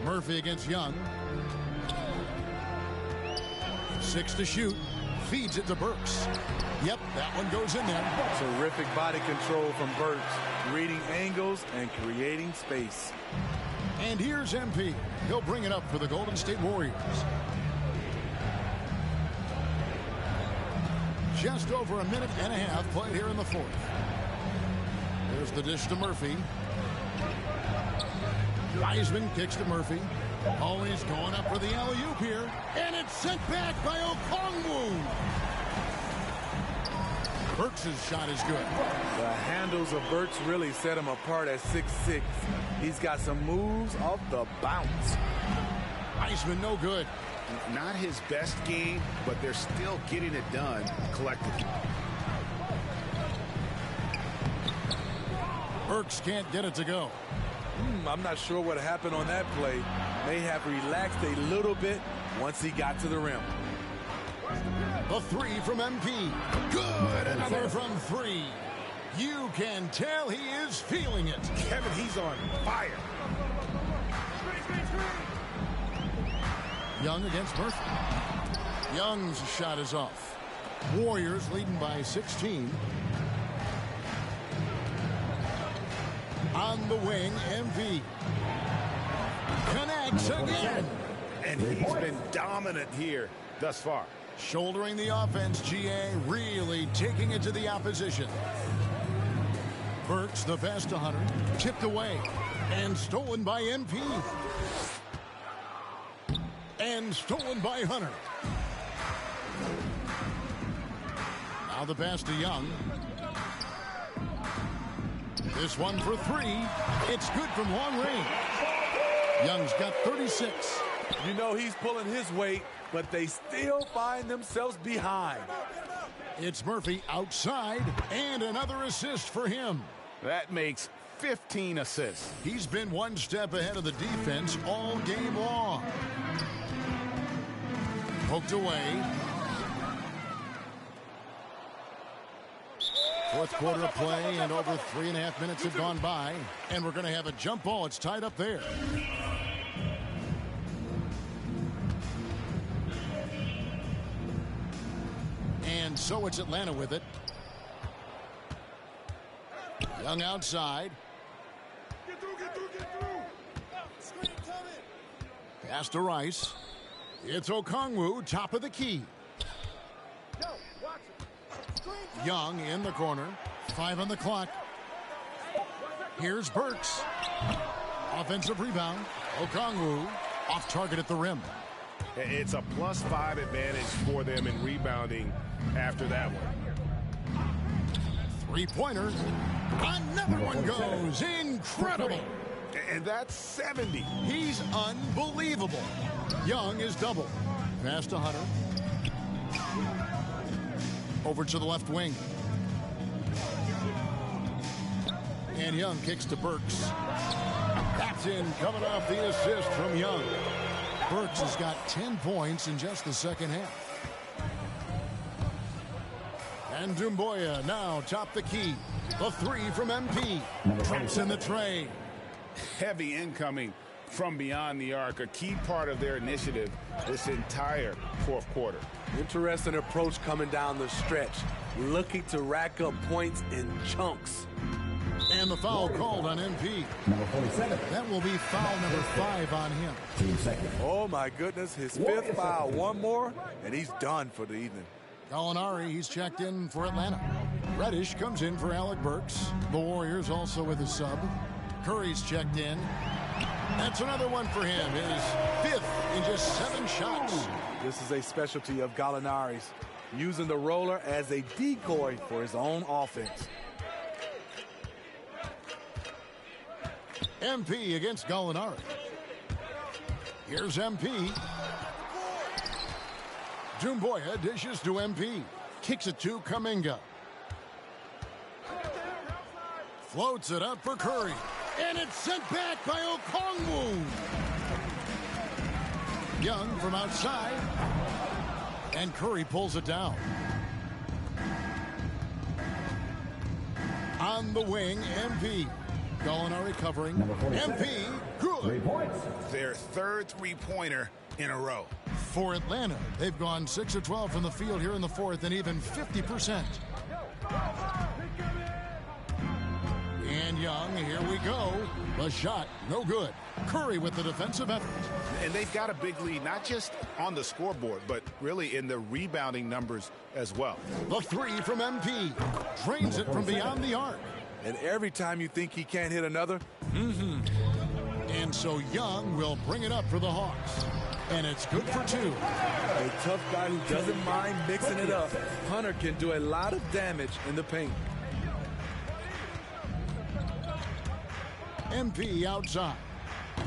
[SPEAKER 7] Murphy against Young. 6 to shoot. Feeds it to Burks. Yep, that one goes in there.
[SPEAKER 10] Terrific body control from Burks. Reading angles and creating space.
[SPEAKER 7] And here's MP. He'll bring it up for the Golden State Warriors. Just over a minute and a half played here in the 4th. There's the dish to Murphy. Wiseman kicks to Murphy. Oh, he's going up for the alley-oop here. And it's sent back by Okongwu. Burks' shot is good.
[SPEAKER 10] The handles of Burks really set him apart at 6'6". He's got some moves off the bounce.
[SPEAKER 7] Wiseman no good.
[SPEAKER 9] Not his best game, but they're still getting it done collectively.
[SPEAKER 7] Burks can't get it to go.
[SPEAKER 10] I'm not sure what happened on that play. May have relaxed a little bit once he got to the rim.
[SPEAKER 7] The 3 from MP. Good. Another from 3. You can tell he is feeling it.
[SPEAKER 9] Kevin, he's on fire.
[SPEAKER 7] Young against Murphy. Young's shot is off. Warriors leading by 16. On the wing, MP. Connects again.
[SPEAKER 9] And he's been dominant here thus far.
[SPEAKER 7] Shouldering the offense, GA really taking it to the opposition. Burks, the pass to Hunter, tipped away and stolen by MP. And stolen by Hunter. Now the pass to Young. This one for 3. It's good from long range. Young's got 36.
[SPEAKER 10] You know he's pulling his weight, but they still find themselves behind.
[SPEAKER 7] It's Murphy outside, and another assist for him.
[SPEAKER 9] That makes 15 assists.
[SPEAKER 7] He's been one step ahead of the defense all game long. Poked away. 4th quarter of play, and over 3.5 minutes have gone by. And we're going to have a jump ball. It's tied up there. And so it's Atlanta with it. Young outside. Pass to Rice. It's Okongwu, top of the key. Young in the corner. 5 on the clock. Here's Burks. Offensive rebound. Okongwu off target at the rim.
[SPEAKER 12] It's a +5 advantage for them in rebounding after that one.
[SPEAKER 7] 3-pointer. Another one goes. Incredible.
[SPEAKER 12] And that's 70.
[SPEAKER 7] He's unbelievable. Young is double. Pass to Hunter. Over to the left wing. And Young kicks to Burks. That's in, coming off the assist from Young. Burks has got 10 points in just the second half. And Dumboya now top the key. The three from MP. Traps in the tray.
[SPEAKER 9] Heavy incoming from beyond the arc, a key part of their initiative this entire fourth quarter.
[SPEAKER 10] Interesting approach coming down the stretch, looking to rack up points in chunks.
[SPEAKER 7] And the foul called on MP.
[SPEAKER 11] Number 47.
[SPEAKER 7] That will be foul number 5 on him.
[SPEAKER 11] 2 seconds.
[SPEAKER 10] Oh my goodness, his fifth foul. One more, and he's done for the evening.
[SPEAKER 7] Gallinari, he's checked in for Atlanta. Reddish comes in for Alec Burks. The Warriors also with a sub. Curry's checked in. That's another one for him. His fifth in just 7 shots.
[SPEAKER 10] This is a specialty of Gallinari's, using the roller as a decoy for his own offense.
[SPEAKER 7] MP against Gallinari. Here's MP. Dumboya dishes to MP. Kicks it to Kuminga. Floats it up for Curry. And it's sent back by Okongwu. Young from outside. And Curry pulls it down. On the wing, MP. Gallinari covering. MP, good.
[SPEAKER 11] 3 points.
[SPEAKER 9] Their third three-pointer in a row.
[SPEAKER 7] For Atlanta, they've gone 6 of 12 from the field here in the fourth and even 50%. And Young, here we go. The shot, no good. Curry with the defensive effort.
[SPEAKER 9] And they've got a big lead, not just on the scoreboard, but really in the rebounding numbers as well.
[SPEAKER 7] The three from MP. Drains it from beyond the arc.
[SPEAKER 10] And every time you think he can't hit another,
[SPEAKER 7] And so Young will bring it up for the Hawks. And it's good for 2.
[SPEAKER 10] a tough guy who doesn't mind mixing it up. Hunter can do a lot of damage in the paint.
[SPEAKER 7] MP outside.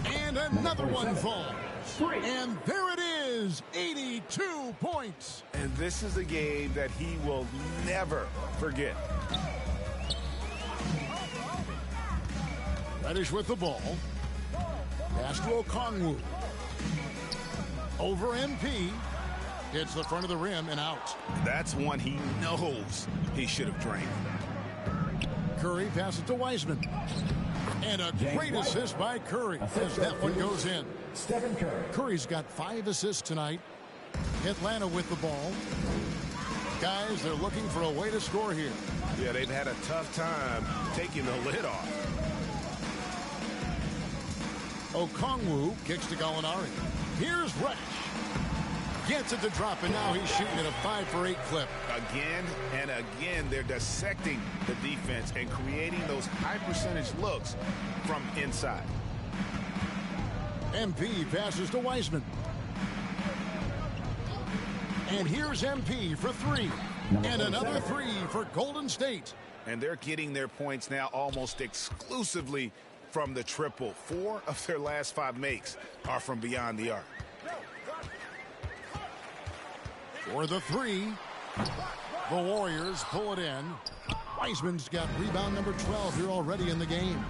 [SPEAKER 7] And another one falls. And there it is, 82 points.
[SPEAKER 9] And this is a game that he will never forget.
[SPEAKER 7] Reddish with the ball. Pass to Okongwu. Over MP. Hits the front of the rim and out.
[SPEAKER 9] That's one he knows he should have drained.
[SPEAKER 7] Curry passes to Wiseman. And a great assist by Curry as that one goes in.
[SPEAKER 11] Stephen Curry.
[SPEAKER 7] Curry's got 5 assists tonight. Atlanta with the ball. Guys, they're looking for a way to score here.
[SPEAKER 12] Yeah, they've had a tough time taking the lid off.
[SPEAKER 7] Okongwu kicks to Gallinari. Here's Reddish. Gets it to drop, and now he's shooting at a 5 for 8 clip.
[SPEAKER 9] Again and again, they're dissecting the defense and creating those high percentage looks from inside.
[SPEAKER 7] MP passes to Wiseman. And here's MP for 3. And another 3 for Golden State.
[SPEAKER 9] And they're getting their points now almost exclusively from the triple. 4 of their last 5 makes are from beyond the arc.
[SPEAKER 7] For the 3, the Warriors pull it in. Wiseman's got rebound number 12 here already in the game.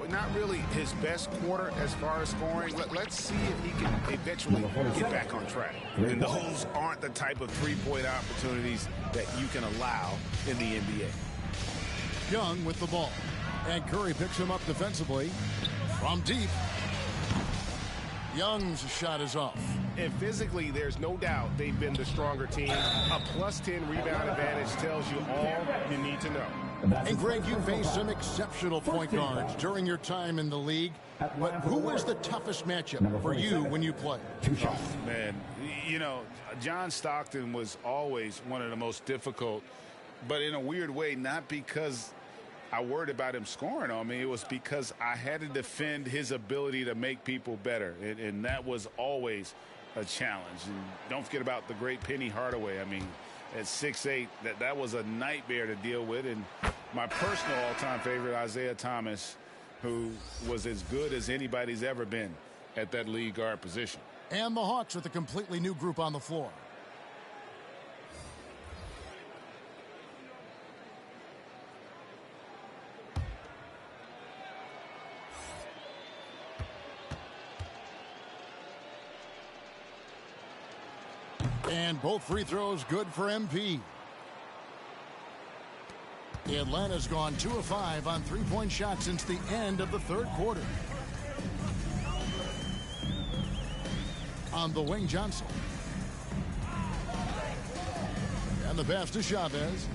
[SPEAKER 9] Not really his best quarter as far as scoring. Let's see if he can eventually get back on track. And those aren't the type of three-point opportunities that you can allow in the NBA.
[SPEAKER 7] Young with the ball. And Curry picks him up defensively from deep. Young's shot is off.
[SPEAKER 12] And physically, there's no doubt they've been the stronger team. A +10 rebound advantage tells you all you need to know.
[SPEAKER 7] And Greg, you faced some exceptional point guards during your time in the league. But who was the toughest matchup for you when you played?
[SPEAKER 9] Man, you know, John Stockton was always one of the most difficult, but in a weird way, not because I worried about him scoring on me. It was because I had to defend his ability to make people better, and that was always a challenge. And don't forget about the great Penny Hardaway. I mean, at 6'8", that was a nightmare to deal with. And my personal all-time favorite, Isaiah Thomas, who was as good as anybody's ever been at that lead guard position.
[SPEAKER 7] And the Hawks with a completely new group on the floor. And both free throws good for MP. Atlanta's gone 2 of 5 on three-point shots since the end of the third quarter. On the wing, Johnson. And the pass to Chavez.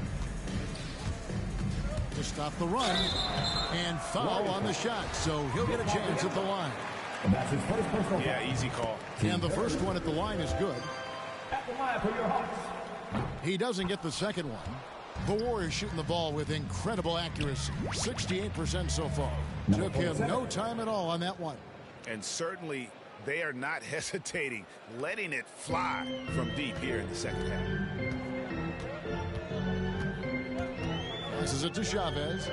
[SPEAKER 7] To stop the run. And foul on the shot, so he'll get a chance at the line.
[SPEAKER 11] And that's his first personal.
[SPEAKER 12] Yeah, easy call.
[SPEAKER 7] And the first one at the line is good.
[SPEAKER 11] At the line for your Hawks.
[SPEAKER 7] He doesn't get the second one. The Warriors shooting the ball with incredible accuracy. 68% so far. Took him no time at all on that one.
[SPEAKER 9] And certainly they are not hesitating, letting it fly from deep here in the second half.
[SPEAKER 7] Passes it to Chavez.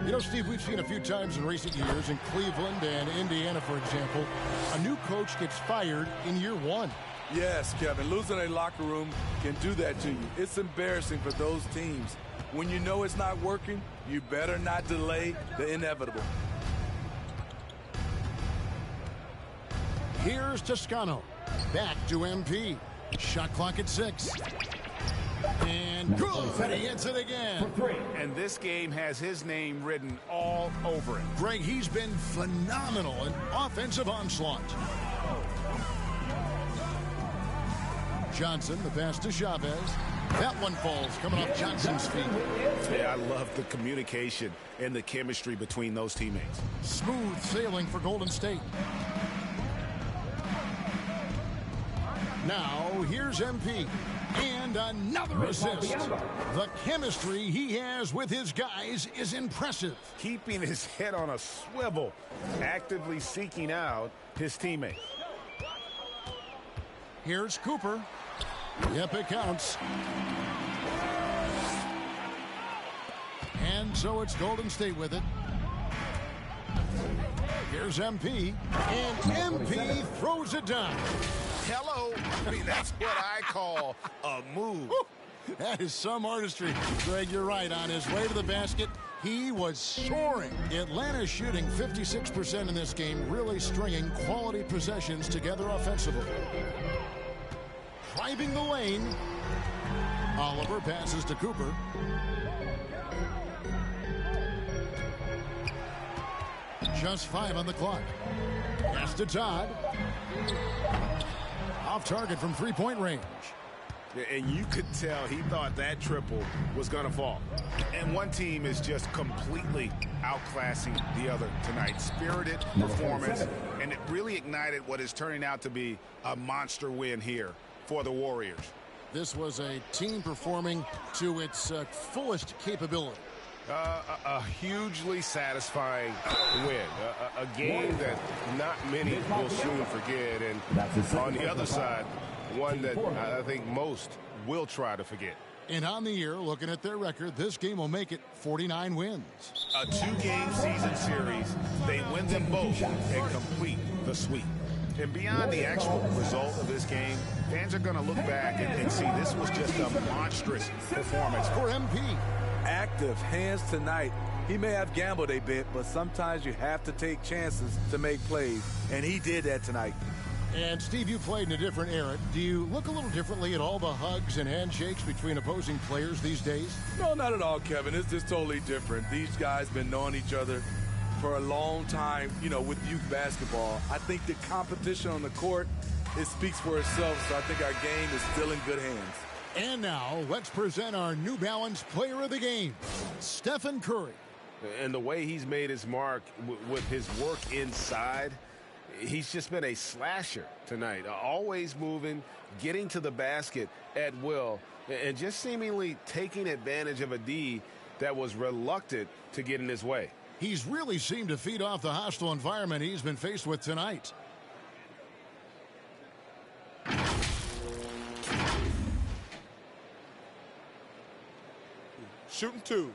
[SPEAKER 7] You know, Steve, we've seen a few times in recent years in Cleveland and Indiana, for example, a new coach gets fired in year one.
[SPEAKER 10] Yes, Kevin, losing a locker room can do that to you. It's embarrassing for those teams. When you know it's not working, you better not delay the inevitable.
[SPEAKER 7] Here's Toscano. Back to MP. Shot clock at 6. And good. He hits it again.
[SPEAKER 9] And this game has his name written all over it.
[SPEAKER 7] Greg, he's been phenomenal in offensive onslaught. Johnson, the pass to Chavez. That one falls, coming off Johnson's feet.
[SPEAKER 9] Yeah, I love the communication and the chemistry between those teammates.
[SPEAKER 7] Smooth sailing for Golden State. Now, here's MP. And another assist. The chemistry he has with his guys is impressive.
[SPEAKER 9] Keeping his head on a swivel, actively seeking out his teammates.
[SPEAKER 7] Here's Cooper. Yep, it counts. And so it's Golden State with it. Here's MP. And MP throws it down.
[SPEAKER 9] Hello. I mean, that's what I call a move.
[SPEAKER 7] That is some artistry. Greg, you're right. On his way to the basket, he was soaring. Atlanta's shooting 56% in this game, really stringing quality possessions together offensively. Driving the lane. Oliver passes to Cooper. Just 5 on the clock. Pass to Todd. Off target from three-point range.
[SPEAKER 9] And you could tell he thought that triple was going to fall. And one team is just completely outclassing the other tonight. Spirited performance, and it really ignited what is turning out to be a monster win here for the Warriors.
[SPEAKER 7] This was a team performing to its fullest capability.
[SPEAKER 12] A hugely satisfying win. A game that not many will soon forget. And on the other side, one that I think most will try to forget.
[SPEAKER 7] And on the year, looking at their record, this game will make it 49 wins.
[SPEAKER 9] A 2-game season series. They win them both and complete the sweep. And beyond the actual result of this game, fans are going to look back and see this was just a monstrous performance
[SPEAKER 7] for MP.
[SPEAKER 10] Active hands tonight. He may have gambled a bit, but sometimes you have to take chances to make plays, and he did that tonight.
[SPEAKER 7] And Steve, you played in a different era. Do you look a little differently at all the hugs and handshakes between opposing players these days?
[SPEAKER 10] No, not at all, Kevin. It's just totally different. These guys been knowing each other for a long time, you know, with youth basketball. I think the competition on the court, it speaks for itself, so I think our game is still in good hands.
[SPEAKER 7] And now, let's present our New Balance Player of the Game, Stephen Curry.
[SPEAKER 12] And the way he's made his mark with his work inside, he's just been a slasher tonight. Always moving, getting to the basket at will, and just seemingly taking advantage of a D that was reluctant to get in his way.
[SPEAKER 7] He's really seemed to feed off the hostile environment he's been faced with tonight.
[SPEAKER 10] Shooting 2.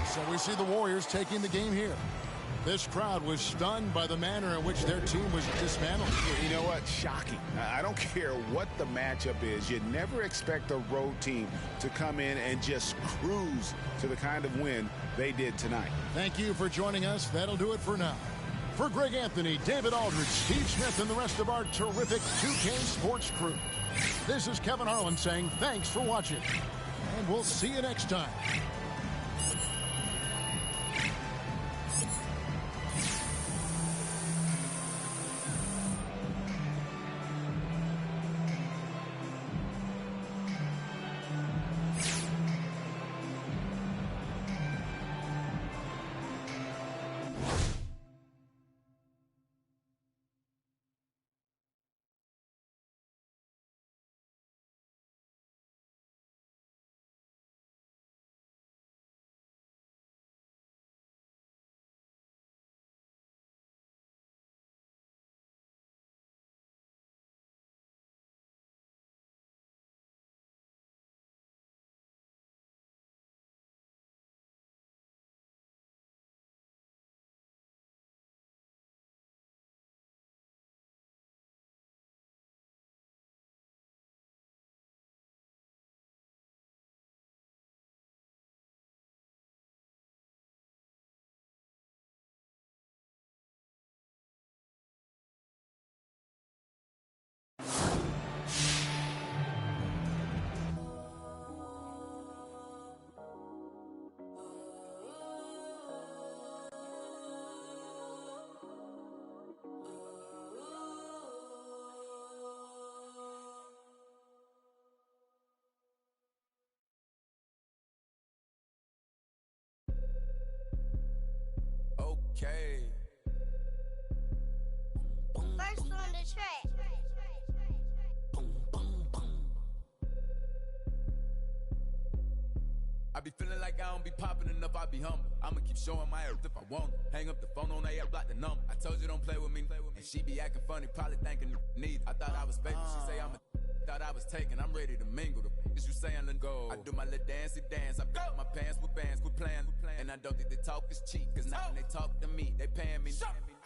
[SPEAKER 7] So we see the Warriors taking the game here. This crowd was stunned by the manner in which their team was dismantled.
[SPEAKER 9] You know what? Shocking. I don't care what the matchup is. You never expect a road team to come in and just cruise to the kind of win they did tonight.
[SPEAKER 7] Thank you for joining us. That'll do it for now. For Greg Anthony, David Aldridge, Steve Smith, and the rest of our terrific 2K Sports crew, this is Kevin Harlan saying thanks for watching, and we'll see you next time.
[SPEAKER 2] Okay.
[SPEAKER 13] First on the track.
[SPEAKER 2] I be feeling like I don't be popping enough, I be humble. I'ma keep showing my ass if I want. Hang up the phone on AF, block the number. I told you don't play with me. And she be acting funny, probably thinking need. I thought I was faithful, she say I'm a thought I was taken, I'm ready to mingle. The is you saying let go. I do my little dancey dance, I got my pants with bands, quit playing. And I don't think they talk is cheap, cause now when they talk to me, they paying me.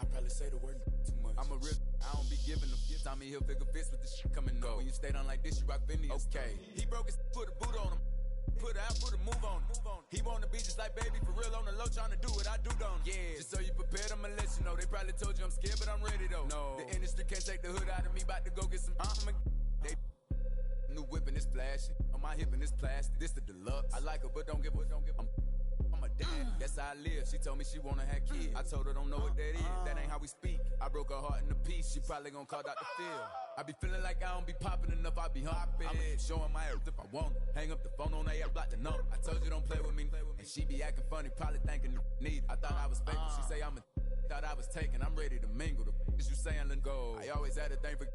[SPEAKER 2] I probably say the word too much. I'm a real, I don't be giving them. Tommy Hilfiger fits with the shit coming up. When you stay down like this, you rock Vinny. Okay. He broke his, put a boot on him. Put it out, put a move on him. He wanna be just like baby, for real on the low, tryna do what I do, don't he? Yeah. Just so you prepared, I'ma let you know. They probably told you I'm scared, but I'm ready though. No. The industry can't take the hood out of me, about to go get some. They new whipping is flashing. On my hip and it's plastic. This the deluxe. I like her, but don't give a. I'm a dad. That's how I live. She told me she wanna have kids. I told her don't know what that is. That ain't how we speak. I broke her heart in a piece. She probably gonna call Dr. Phil. I be feeling like I don't be popping enough. I be hopping. I'ma keep showing my ass if I want. Hang up the phone on AF, block the number. I told you don't play with me. And she be acting funny, probably thinking need. I thought I was faking. She say I'm a. Thought I was taken. I'm ready to mingle. The is you saying let go. I always had a thing for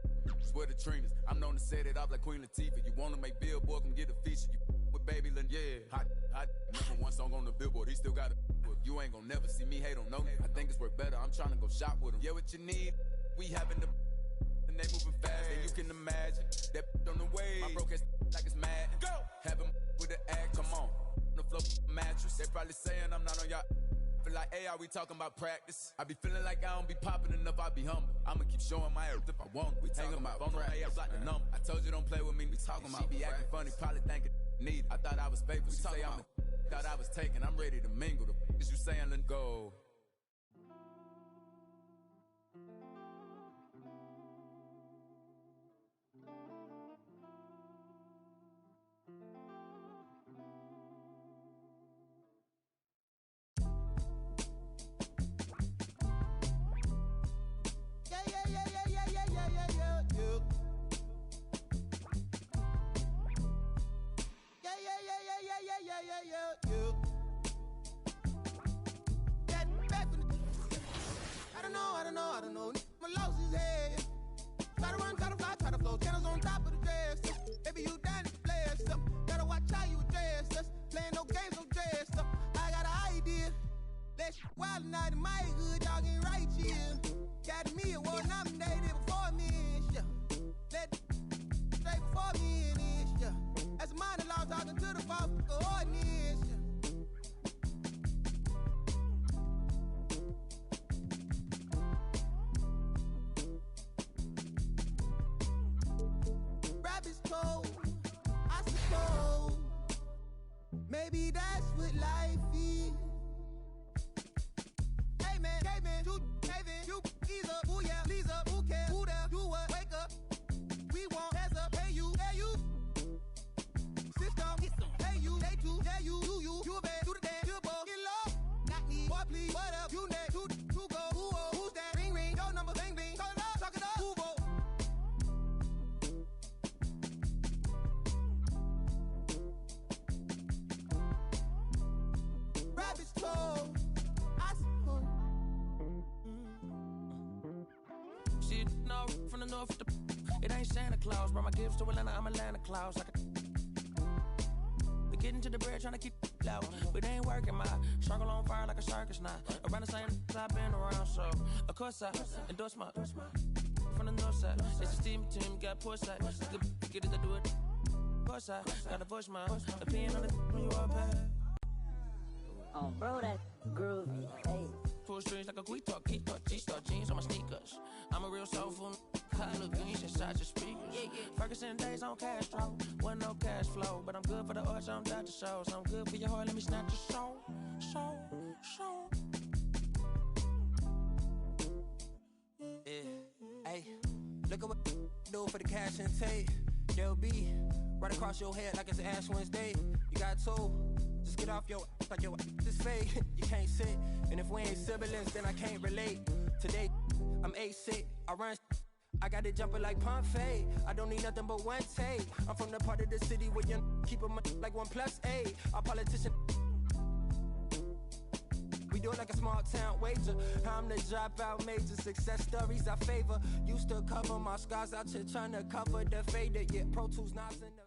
[SPEAKER 2] swear the Trinas. I'm known to set it off like Queen Latifah. You wanna make Billboard, come get a feature. You with Baby Lynn, yeah. Hot. Number one song on the Billboard. He still got a. You ain't gonna never see me hate on no. I think it's worth better. I'm trying to go shop with him. Yeah, what you need? We having the. And they moving fast, and you can imagine that on the way. My broke ass like it's mad. Go. Have him with the act. Come on. The flow mattress. They probably saying I'm not on y'all. Feel like, hey, are we talking about practice? I be feeling like I don't be popping enough, I be humble. I'ma keep showing my ass if I want. We talking about phone on AF, block the number. I told you don't play with me. We talking about she be acting funny, probably thinking need. I thought I was faithful. She say I'm a, thought I was taken. I'm ready to mingle. The is you saying let go.
[SPEAKER 14] I don't know. My loss is head. Try to run, try to fly, try to flow. Channels on top of the dress. Baby, you down to play us up. Gotta watch how you address us. Playing no games, no dress up. I got an idea. Let's wild night in my hood, dog ain't right here. Got me a war nominated before me, yeah. Let straight before me in this, yeah. That's a minor law talking to the false coordinates, yeah. we want as a pay you. System, pay you, they too, tell you, do you a bad, do the damn, good boy, get low. Not me, boy, please, what up, you next, two go, who's that, ring, your number, bing, call it up, talk it up, who vote? Rabbit's toe, I suppose.
[SPEAKER 2] Shit, no, from the north, it ain't Santa Claus, brought my gifts to Atlanta, I'm Atlanta Claus, we getting to the bread, trying to keep loud, but they ain't working, my circle on fire like a circus now, around the same I've been around, so, of course I endorse my, from the north side, it's a steam team, got push side, get it to do it, push side, got a push my opinion on the when you are bad.
[SPEAKER 15] Oh, bro, that groovy, hey.
[SPEAKER 2] Full strings like a quick talk, G-star jeans on my sneakers. I'm a real soulful, I look green, inside your speakers. Ferguson days on Castro, wasn't no cash flow, but I'm good for the arts, I'm Dr. Shows. I'm good for your heart, let me snatch your soul.
[SPEAKER 14] Yeah, hey, look at what do for the cash and take. They'll be right across your head like it's Ash Wednesday. You got two, just get off your like your this fake. You can't sit, and if we ain't siblings, then I can't relate. Today, I'm A-sick, I run. I got it jumping like Pompeii. I don't need nothing but one take. I'm from the part of the city where you keep them like 1+8. Our politician. We do it like a small town wager. I'm the dropout major. Success stories I favor. Used to cover my scars out here trying to cover the fader. Yeah, Pro Tools, Nas in the.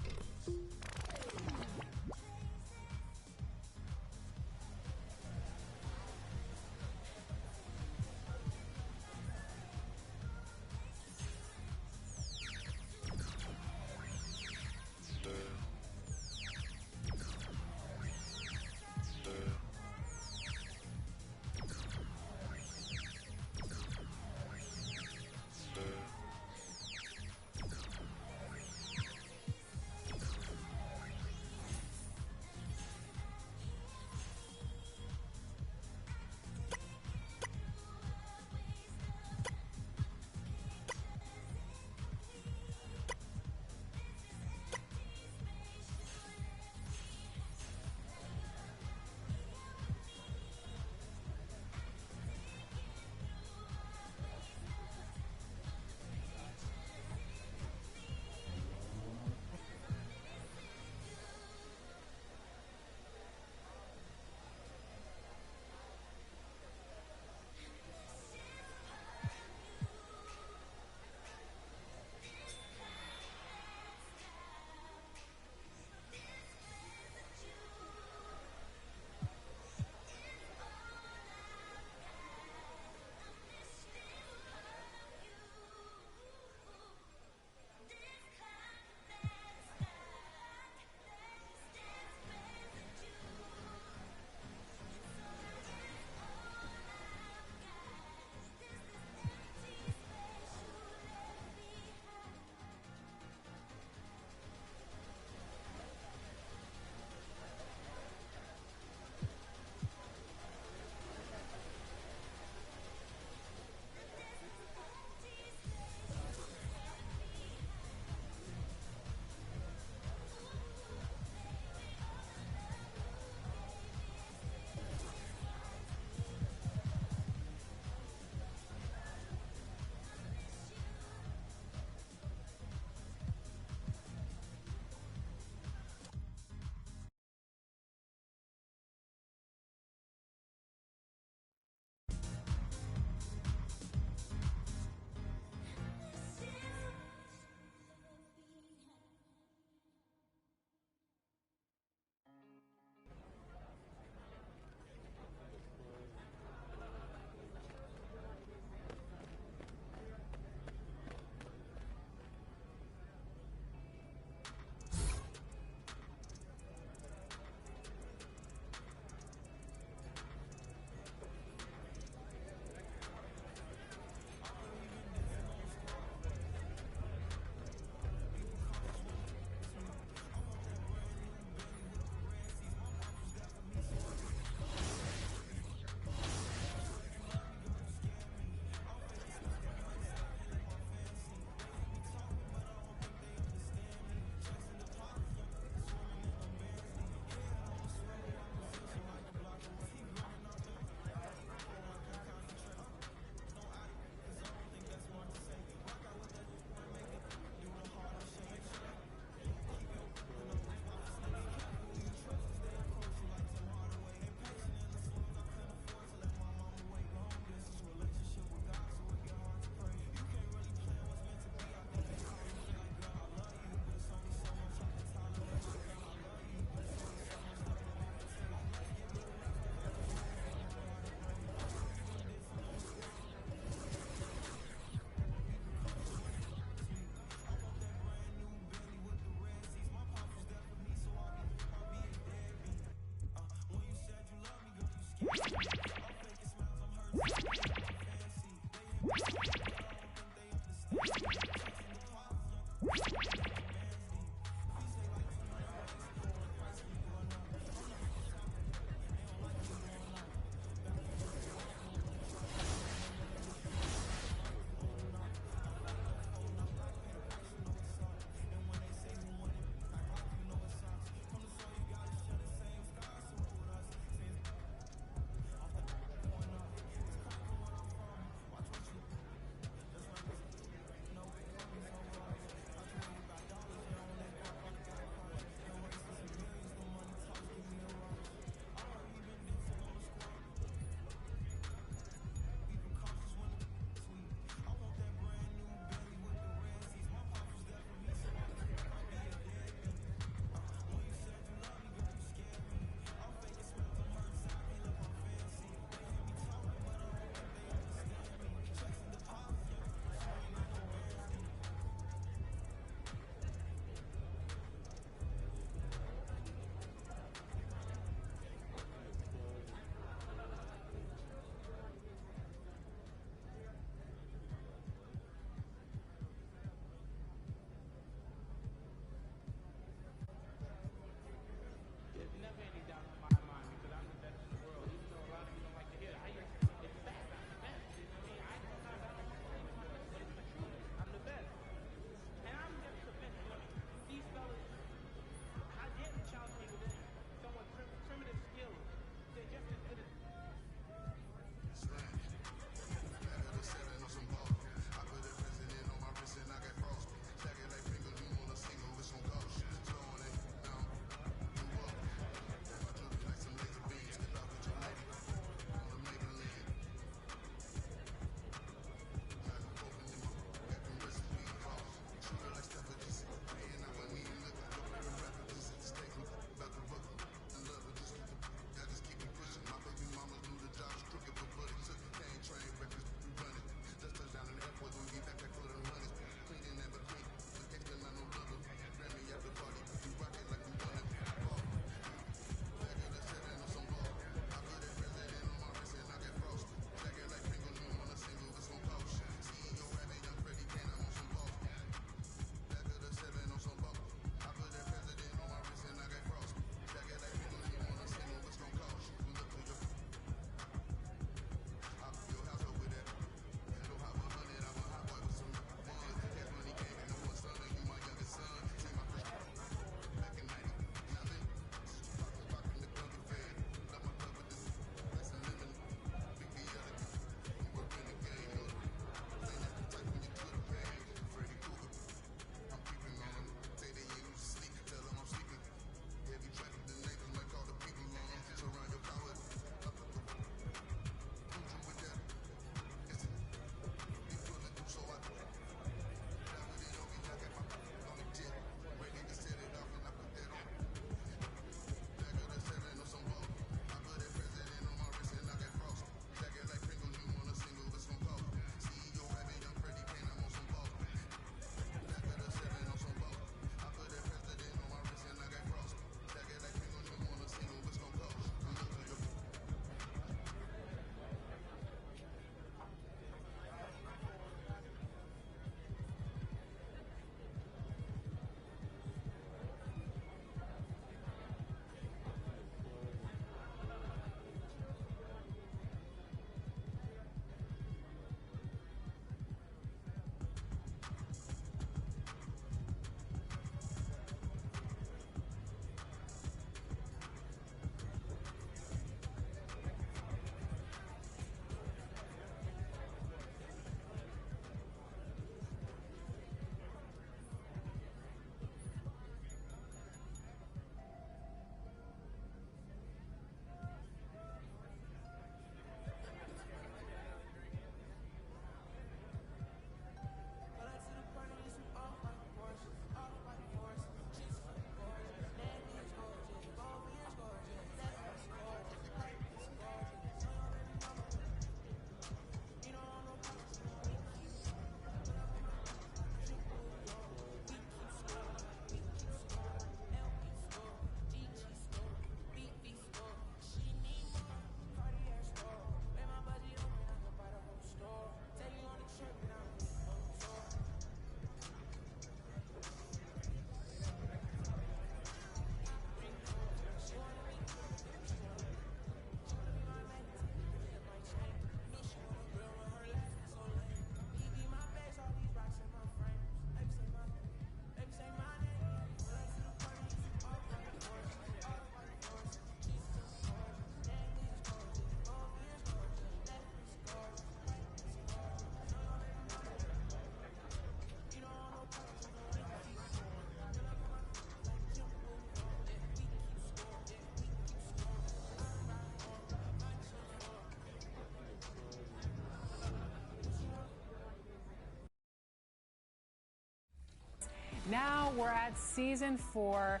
[SPEAKER 3] Now we're at season 4.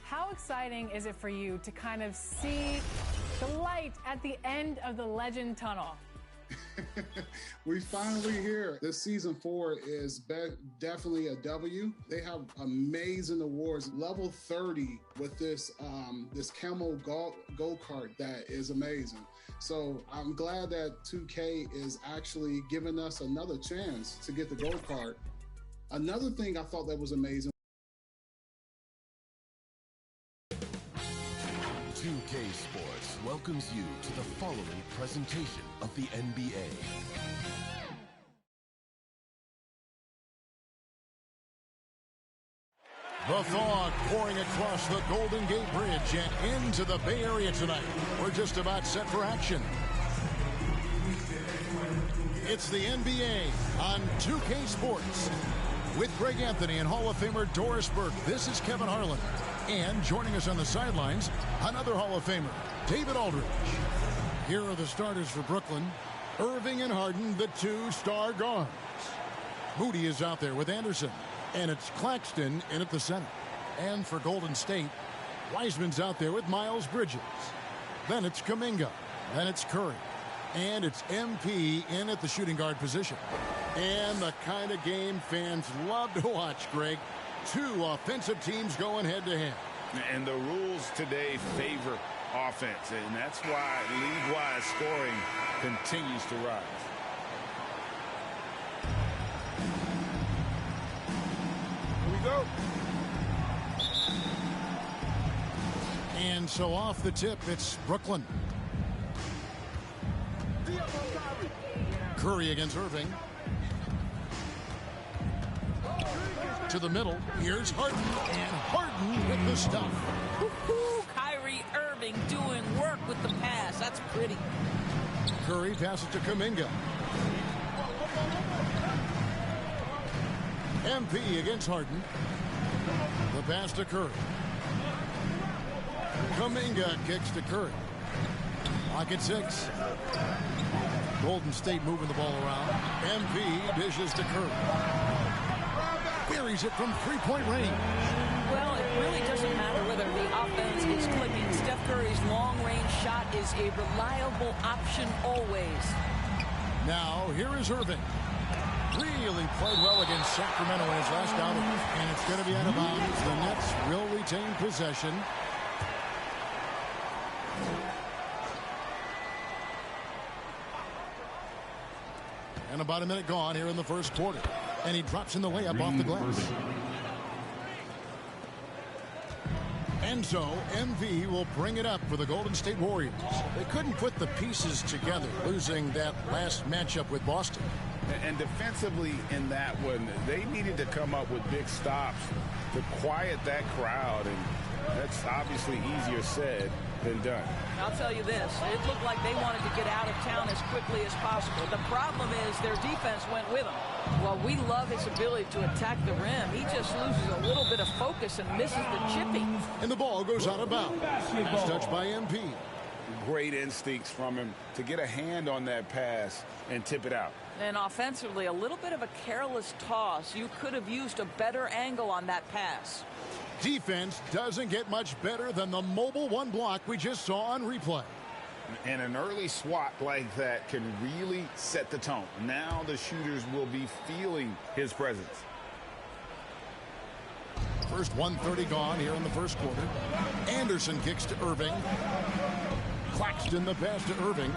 [SPEAKER 3] How exciting is it for you to kind of see the light at the end of the Legend Tunnel?
[SPEAKER 5] We finally here. This season 4 is definitely a W. They have amazing awards. Level 30 with this this camel go-kart that is amazing. So I'm glad that 2K is actually giving us another chance to get the go-kart. Another thing I thought that was amazing.
[SPEAKER 16] 2K Sports welcomes you to the following presentation of the NBA.
[SPEAKER 7] The fog pouring across the Golden Gate Bridge and into the Bay Area tonight. We're just about set for action. It's the NBA on 2K Sports. With Greg Anthony and Hall of Famer Doris Burke, this is Kevin Harlan. And joining us on the sidelines, another Hall of Famer, David Aldridge. Here are the starters for Brooklyn. Irving and Harden, the 2-star guards. Moody is out there with Anderson. And it's Claxton in at the center. And for Golden State, Wiseman's out there with Miles Bridges. Then it's Kuminga. Then it's Curry. And it's MP in at the shooting guard position. And the kind of game fans love to watch, Greg. 2 offensive teams going head-to-head.
[SPEAKER 9] And the rules today favor offense, and that's why league-wide scoring continues to rise.
[SPEAKER 10] Here we go.
[SPEAKER 7] And so off the tip, it's Brooklyn. Curry against Irving. To the middle. Here's Harden. And Harden with the stuff.
[SPEAKER 17] Woo-hoo, Kyrie Irving doing work with the pass. That's pretty.
[SPEAKER 7] Curry passes to Kuminga. MP against Harden. The pass to Curry. Kuminga kicks to Curry. Lock at 6. Golden State moving the ball around. MP dishes to Curry. Buries it from three-point range.
[SPEAKER 17] Well, it really doesn't matter whether the offense is clicking. Steph Curry's long-range shot is a reliable option always.
[SPEAKER 7] Now, here is Irving. Really played well against Sacramento in his last outing. And it's going to be out of bounds. The Nets will retain possession. And about a minute gone here in the first quarter. And he drops in the layup off the glass. And so, MV will bring it up for the Golden State Warriors. They couldn't put the pieces together, losing that last matchup with Boston.
[SPEAKER 9] And defensively in that one, they needed to come up with big stops to quiet that crowd. And that's obviously easier said than done.
[SPEAKER 17] I'll tell you this, it looked like they wanted to get out of town as quickly as possible. The problem is their defense went with them. While we love his ability to attack the rim, he just loses a little bit of focus and misses the chippy.
[SPEAKER 7] And the ball goes out of bounds. Last touch by MP.
[SPEAKER 9] Great instincts from him to get a hand on that pass and tip it out.
[SPEAKER 17] And offensively, a little bit of a careless toss. You could have used a better angle on that pass.
[SPEAKER 7] Defense doesn't get much better than the mobile one block we just saw on replay.
[SPEAKER 9] And an early swat like that can really set the tone. Now the shooters will be feeling his presence.
[SPEAKER 7] First 1:30 gone here in the first quarter. Anderson kicks to Irving. Claxton the pass to Irving.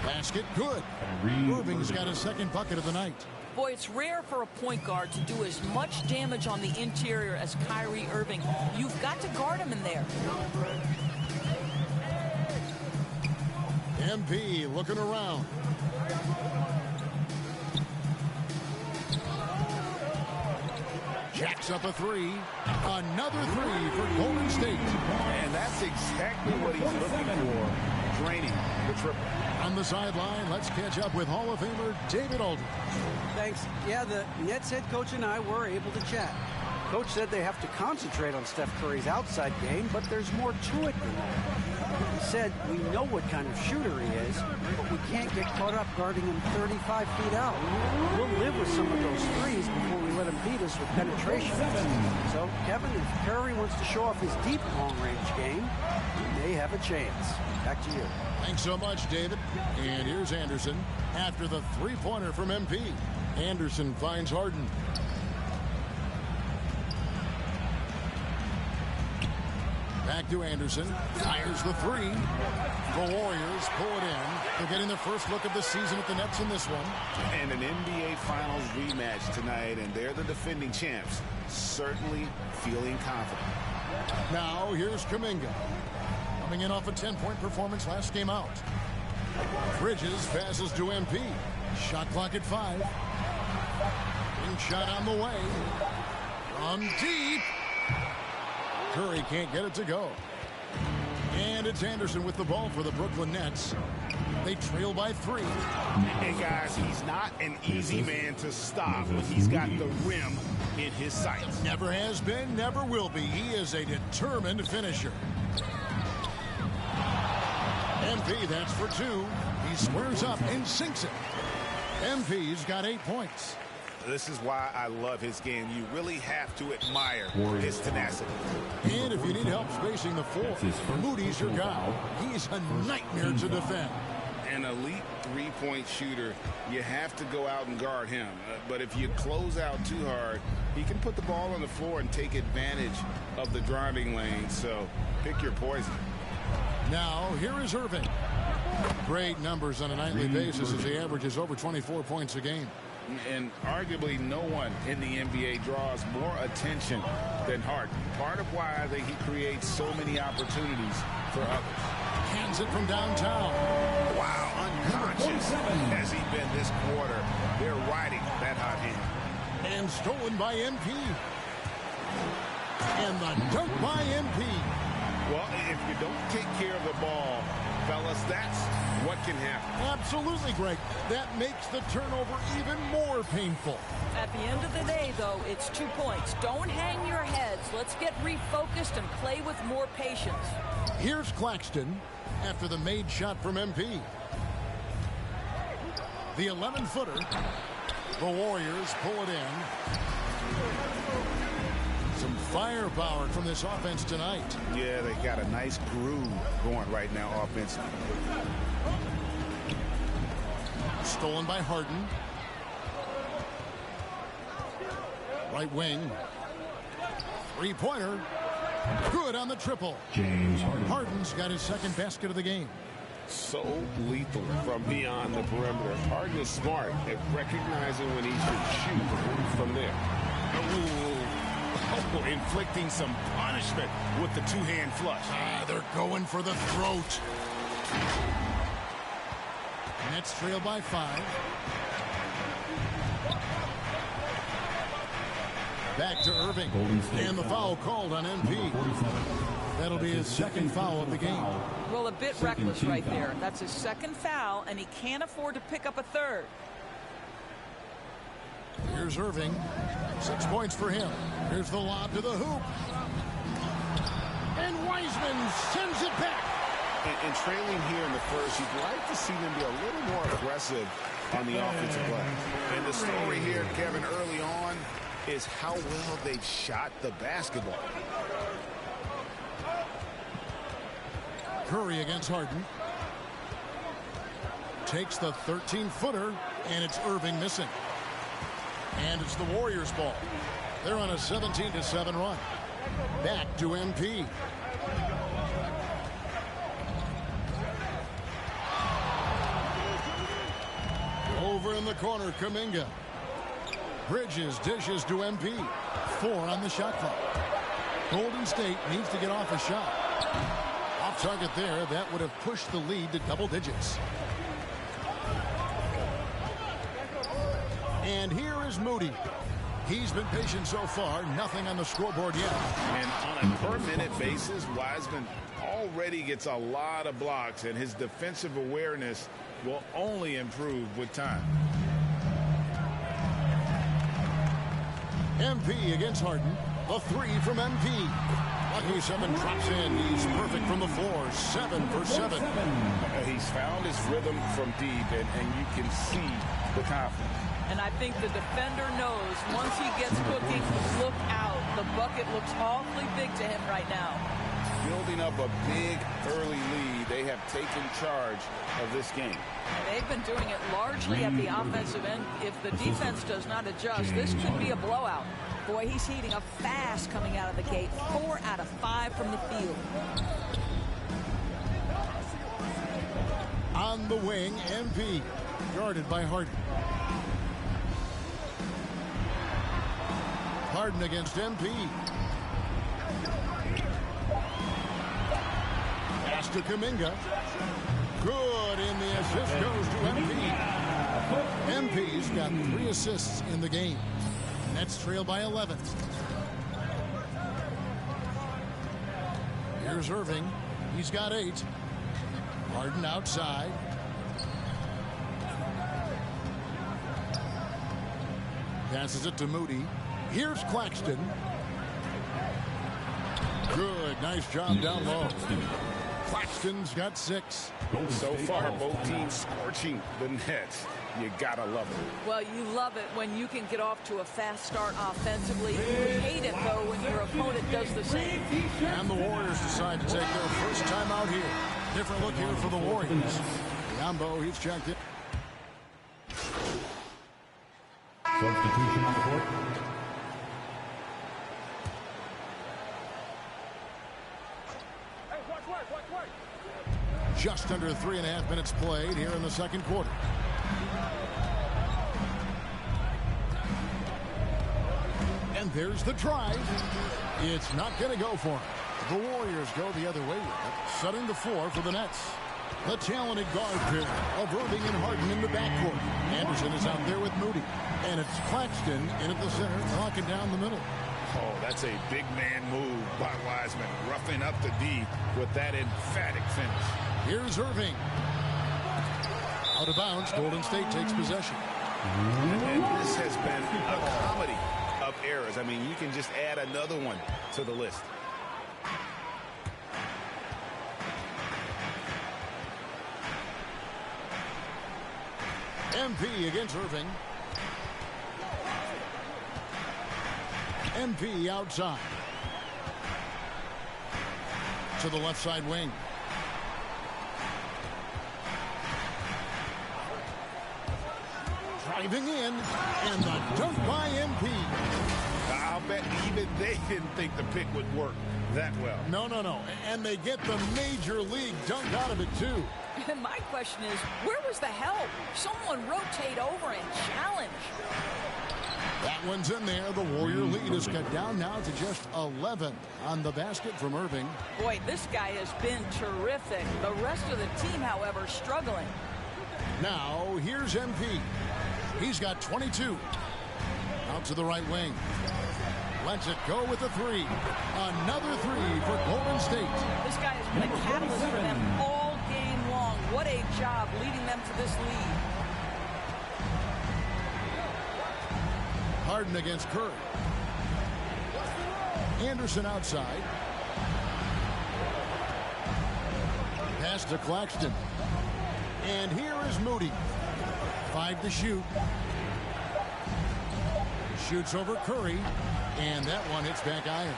[SPEAKER 7] Basket good. Irving's got his second bucket of the night.
[SPEAKER 17] Boy, it's rare for a point guard to do as much damage on the interior as Kyrie Irving. You've got to guard him in there.
[SPEAKER 7] MP looking around. Jacks up a 3. Another 3 for Golden State.
[SPEAKER 9] And that's exactly what he's looking for, draining the triple.
[SPEAKER 7] On the sideline, let's catch up with Hall of Famer David Aldridge.
[SPEAKER 8] Thanks. Yeah, the Nets head coach and I were able to chat. Coach said they have to concentrate on Steph Curry's outside game, but there's more to it than that. He said, we know what kind of shooter he is, but we can't get caught up guarding him 35 feet out. We'll live with some of those threes before we let him beat us with penetration. So, Kevin, if Curry wants to show off his deep long-range game, he may have a chance. Back to you.
[SPEAKER 7] Thanks so much, David. And here's Anderson after the three-pointer from MP. Anderson finds Harden. Back to Anderson. Fires the three. The Warriors pull it in. They're getting their first look of the season at the Nets in this one.
[SPEAKER 9] And an NBA Finals rematch tonight, and they're the defending champs. Certainly feeling confident.
[SPEAKER 7] Now, here's Kuminga. Coming in off a 10-point performance last game out. Bridges passes to MP. Shot clock at 5. Big shot on the way. From deep. Curry can't get it to go. And it's Anderson with the ball for the Brooklyn Nets. They trail by 3.
[SPEAKER 9] And guys, he's not an easy man to stop when he's got the rim in his sights.
[SPEAKER 7] Never has been, never will be. He is a determined finisher. MP, that's for 2. He squares up and sinks it. MP's got 8 points.
[SPEAKER 9] This is why I love his game. You really have to admire his tenacity.
[SPEAKER 7] And if you need help spacing the floor, Moody's your guy. He's a nightmare to defend.
[SPEAKER 9] An elite three-point shooter, you have to go out and guard him. But if you close out too hard, he can put the ball on the floor and take advantage of the driving lane. So pick your poison.
[SPEAKER 7] Now, here is Irving. Great numbers on a nightly basis as he averages over 24 points a game.
[SPEAKER 9] And arguably no one in the NBA draws more attention than Harden. Part of why I think he creates so many opportunities for others.
[SPEAKER 7] Hands it from downtown.
[SPEAKER 9] Wow, unconscious has he been this quarter. They're riding that hot hand.
[SPEAKER 7] And stolen by MP. And the dunk by MP.
[SPEAKER 9] Well, if you don't take care of the ball, fellas, that's what can happen.
[SPEAKER 7] Absolutely, Greg. That makes the turnover even more painful.
[SPEAKER 17] At the end of the day, though, it's 2 points. Don't hang your heads. Let's get refocused and play with more patience.
[SPEAKER 7] Here's Claxton after the made shot from MP. The 11-footer. The Warriors pull it in. Some firepower from this offense tonight.
[SPEAKER 9] Yeah, they got a nice groove going right now offensively.
[SPEAKER 7] Stolen by Harden. Right wing. Three-pointer. Good on the triple.
[SPEAKER 11] James Harden.
[SPEAKER 7] Harden's got his second basket of the game.
[SPEAKER 9] So lethal from beyond the perimeter. Harden is smart at recognizing when he should shoot from there. Oh, inflicting some punishment with the two-hand flush.
[SPEAKER 7] They're going for the throat. Nets trail by 5. Back to Irving. And the foul called on MP. That'll be his second foul of the game.
[SPEAKER 17] Well, a bit reckless right there. That's his second foul, and he can't afford to pick up a third.
[SPEAKER 7] Here's Irving. 6 points for him. Here's the lob to the hoop. And Wiseman sends it back.
[SPEAKER 9] And trailing here in the first, you'd like to see them be a little more aggressive on the offensive glass. And the story here, Kevin, early on is how well they've shot the basketball.
[SPEAKER 7] Curry against Harden. Takes the 13-footer, and it's Irving missing. And it's the Warriors' ball. They're on a 17-7 run. Back to MP. Over in the corner, Kuminga. Bridges dishes to MP. 4 on the shot clock. Golden State needs to get off a shot. Off target there. That would have pushed the lead to double digits. And here is Moody. He's been patient so far. Nothing on the scoreboard yet.
[SPEAKER 9] And on a per-minute basis, Wiseman already gets a lot of blocks, and his defensive awareness will only improve with time.
[SPEAKER 7] MP against Harden. The three from MP. Lucky 7 drops in. He's perfect from the floor. 7 for 7.
[SPEAKER 9] He's found his rhythm from deep, and you can see the confidence.
[SPEAKER 17] And I think the defender knows once he gets cooking, look out. The bucket looks awfully big to him right now.
[SPEAKER 9] Building up a big early lead, they have taken charge of this game.
[SPEAKER 17] They've been doing it largely at the offensive end. If the defense does not adjust, this could be a blowout. Boy, he's heating up fast coming out of the gate. 4 out of 5 from the field.
[SPEAKER 7] On the wing, MP. Guarded by Harden. Harden against MP. Pass to Kuminga. Good, and the assist goes to MP. MP's got 3 assists in the game. Nets trail by 11. Here's Irving. He's got 8. Harden outside. Passes it to Moody. Here's Claxton. Good. Nice job down low. Claxton's got 6.
[SPEAKER 9] So far, both teams scorching the Nets. You gotta love it.
[SPEAKER 17] Well, you love it when you can get off to a fast start offensively. You hate it, though, when your opponent does the same.
[SPEAKER 7] And the Warriors decide to take their first time out here. Different look here for the Warriors. Yambo, he's checked in.
[SPEAKER 11] Substitution on the court.
[SPEAKER 7] Just under 3.5 minutes played here in the second quarter. And there's the drive. It's not going to go for him. The Warriors go the other way, setting the floor for the Nets. The talented guard pair of Irving and Harden in the backcourt. Anderson is out there with Moody. And it's Claxton in at the center, knocking down the middle.
[SPEAKER 9] Oh, that's a big man move by Wiseman, roughing up the D with that emphatic finish.
[SPEAKER 7] Here's Irving. Out of bounds, Golden State takes possession.
[SPEAKER 9] And this has been a comedy of errors. I mean, you can just add another one to the list.
[SPEAKER 7] MP against Irving. MP outside. To the left side wing. Driving in, and the dunk by MP.
[SPEAKER 9] I'll bet even they didn't think the pick would work that well.
[SPEAKER 7] No. And they get the major league dunk out of it, too.
[SPEAKER 17] My question is, where was the help? Someone rotate over and challenge.
[SPEAKER 7] That one's in there. The Warrior lead is cut down now to just 11 on the basket from Irving.
[SPEAKER 17] Boy, this guy has been terrific. The rest of the team, however, struggling.
[SPEAKER 7] Now, here's MP. He's got 22. Out to the right wing. Lets it go with a 3. Another 3 for Golden State.
[SPEAKER 17] This guy has been a catalyst for them all game long. What a job leading them to this lead.
[SPEAKER 7] Harden against Curry. Anderson outside. Pass to Claxton. And here is Moody. 5 to shoot. Shoots over Curry. And that one hits back iron.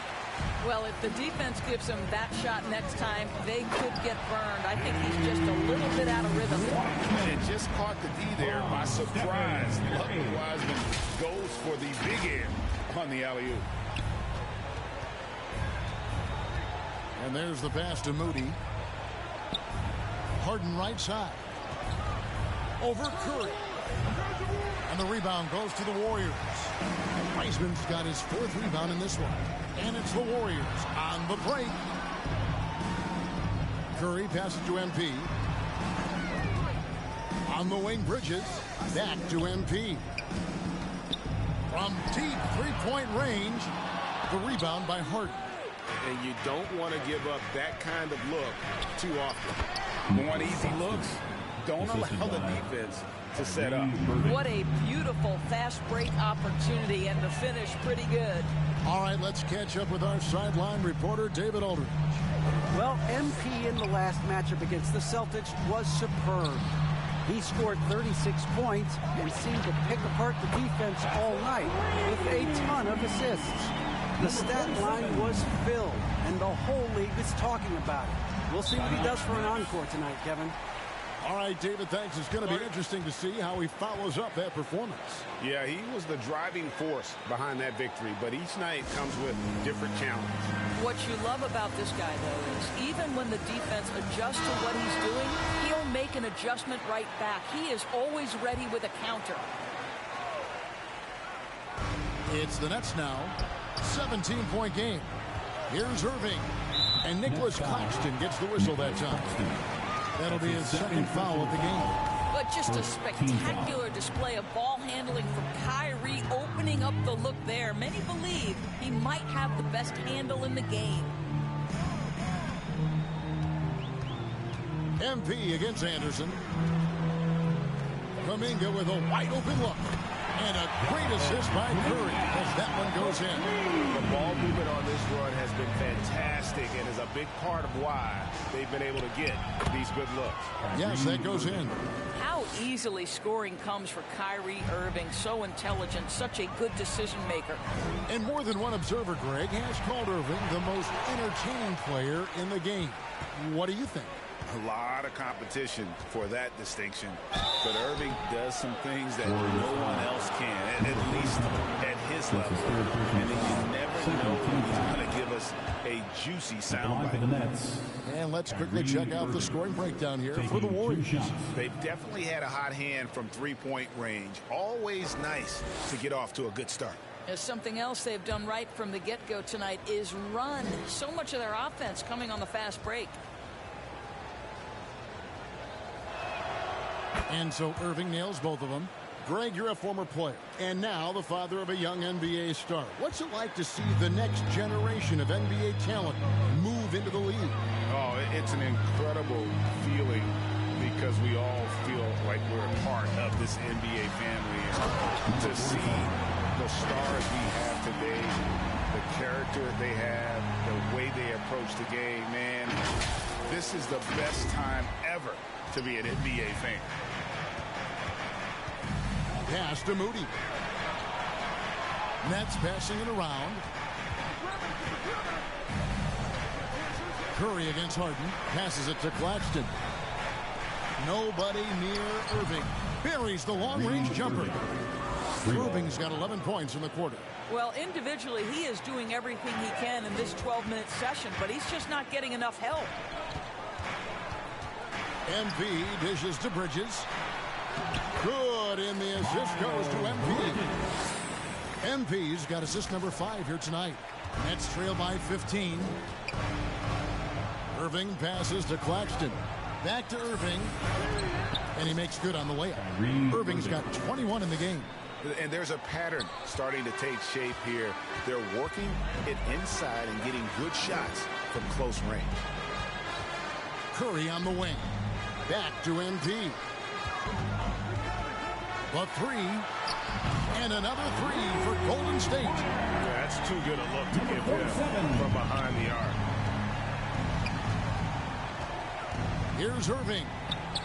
[SPEAKER 17] Well, if the defense gives him that shot next time, they could get burned. I think he's just a little bit out of rhythm.
[SPEAKER 9] And just caught the D there by surprise. Lucky Wiseman goes for the big end on the alley-oop.
[SPEAKER 7] And there's the pass to Moody. Harden right side. Over Curry. And the rebound goes to the Warriors. Wiseman's got his 4th rebound in this one. And it's the Warriors on the break. Curry passes to MP. On the wing, Bridges. Back to MP. From deep three-point range, the rebound by Harden.
[SPEAKER 12] And you don't want to give up that kind of look too often.
[SPEAKER 9] Want easy looks? Don't allow the defense to set up.
[SPEAKER 17] What a beautiful fast break opportunity, and the finish pretty good.
[SPEAKER 7] All right, let's catch up with our sideline reporter, David Aldridge.
[SPEAKER 8] Well, MP in the last matchup against the Celtics was superb. He scored 36 points and seemed to pick apart the defense all night with a ton of assists. The stat line was filled, and the whole league is talking about it. We'll see what he does for an encore tonight, Kevin.
[SPEAKER 7] All right, David, thanks. It's going to be interesting to see how he follows up that performance.
[SPEAKER 9] Yeah, he was the driving force behind that victory, but each night comes with different challenges.
[SPEAKER 17] What you love about this guy, though, is even when the defense adjusts to what he's doing, he'll make an adjustment right back. He is always ready with a counter.
[SPEAKER 7] It's the Nets now. 17-point game. Here's Irving. And Nicholas Claxton gets the whistle that time. That'll be his second foul of the game.
[SPEAKER 17] But just a spectacular display of ball handling from Kyrie, opening up the look there. Many believe he might have the best handle in the game.
[SPEAKER 7] MP against Anderson. Kuminga with a wide open look. And a great assist by Curry as that one goes in.
[SPEAKER 12] The ball movement on this run has been fantastic and is a big part of why they've been able to get these good looks.
[SPEAKER 7] Yes, that goes in.
[SPEAKER 17] How easily scoring comes for Kyrie Irving. So intelligent, such a good decision maker.
[SPEAKER 7] And more than one observer, Greg, has called Irving the most entertaining player in the game. What do you think?
[SPEAKER 9] A lot of competition for that distinction. But Irving does some things that no one else can, at least at his level. And you never know when he's going to give us a juicy soundbite.
[SPEAKER 7] And let's quickly check out the scoring breakdown here for the Warriors.
[SPEAKER 9] They've definitely had a hot hand from three-point range. Always nice to get off to a good start.
[SPEAKER 17] Something else they've done right from the get-go tonight is run. So much of their offense coming on the fast break.
[SPEAKER 7] And so Irving nails both of them. Greg, you're a former player, and now the father of a young NBA star. What's it like to see the next generation of NBA talent move into the league?
[SPEAKER 9] Oh, it's an incredible feeling because we all feel like we're a part of this NBA family. And to see the stars we have today, the character they have, the way they approach the game, man, this is the best time ever to be an NBA fan.
[SPEAKER 7] Pass to Moody. Nets passing it around. Curry against Harden. Passes it to Claxton. Nobody near Irving. Buries the long-range jumper. Irving's got 11 points in the quarter.
[SPEAKER 17] Well, individually, he is doing everything he can in this 12-minute session, but he's just not getting enough help.
[SPEAKER 7] MP dishes to Bridges. Good, and the assist goes to MP. MP's got assist number 5 here tonight. Nets trail by 15. Irving passes to Claxton. Back to Irving. And he makes good on the layup. Irving's got 21 in the game.
[SPEAKER 9] And there's a pattern starting to take shape here. They're working it inside and getting good shots from close range.
[SPEAKER 7] Curry on the wing. Back to MP. The three. And another three for Golden State.
[SPEAKER 12] Yeah, that's too good a look to give him from behind the arc.
[SPEAKER 7] Here's Irving.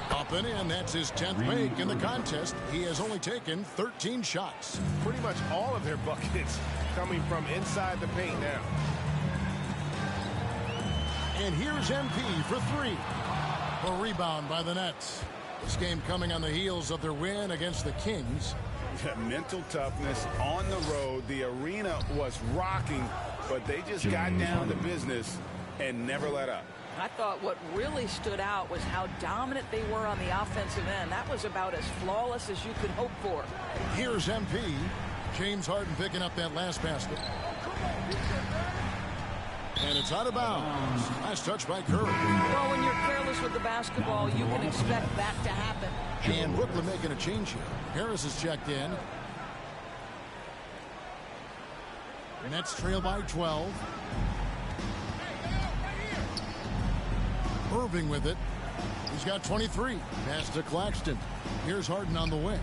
[SPEAKER 7] Up and in. That's his 10th make in the contest. He has only taken 13 shots.
[SPEAKER 12] Pretty much all of their buckets coming from inside the paint now.
[SPEAKER 7] And here's MP for 3. A rebound by the Nets. This game coming on the heels of their win against the Kings.
[SPEAKER 9] Mental toughness on the road. The arena was rocking, but they just got down to business and never let up.
[SPEAKER 17] I thought what really stood out was how dominant they were on the offensive end. That was about as flawless as you could hope for.
[SPEAKER 7] Here's MP. James Harden picking up that last basket. And it's out of bounds. Nice touch by Curry.
[SPEAKER 17] Well, when you're careless with the basketball, you can expect that to happen.
[SPEAKER 7] And Brooklyn making a change here. Harris is checked in. Nets trail by 12. Irving with it. He's got 23. Pass to Claxton. Here's Harden on the wing.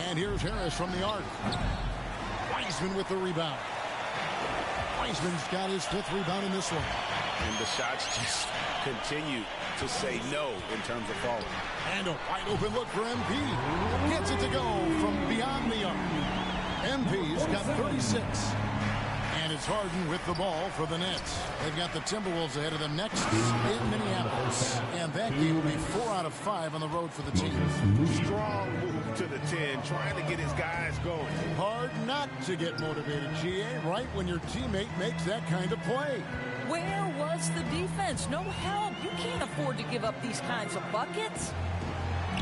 [SPEAKER 7] And here's Harris from the arc. Wiseman with the rebound. Wiseman's got his 5th rebound in this one.
[SPEAKER 9] And the shots just continue to say no in terms of falling.
[SPEAKER 7] And a wide open look for MP. Gets it to go from beyond the arc. MP's got 36. And it's Harden with the ball for the Nets. They've got the Timberwolves ahead of them next in Minneapolis. And that game will be 4 out of 5 on the road for the team.
[SPEAKER 9] Strong move to the 10, trying to get his guys going.
[SPEAKER 7] Hard not to get motivated, GA, right when your teammate makes that kind of play.
[SPEAKER 17] Where was the defense? No help. You can't afford to give up these kinds of buckets.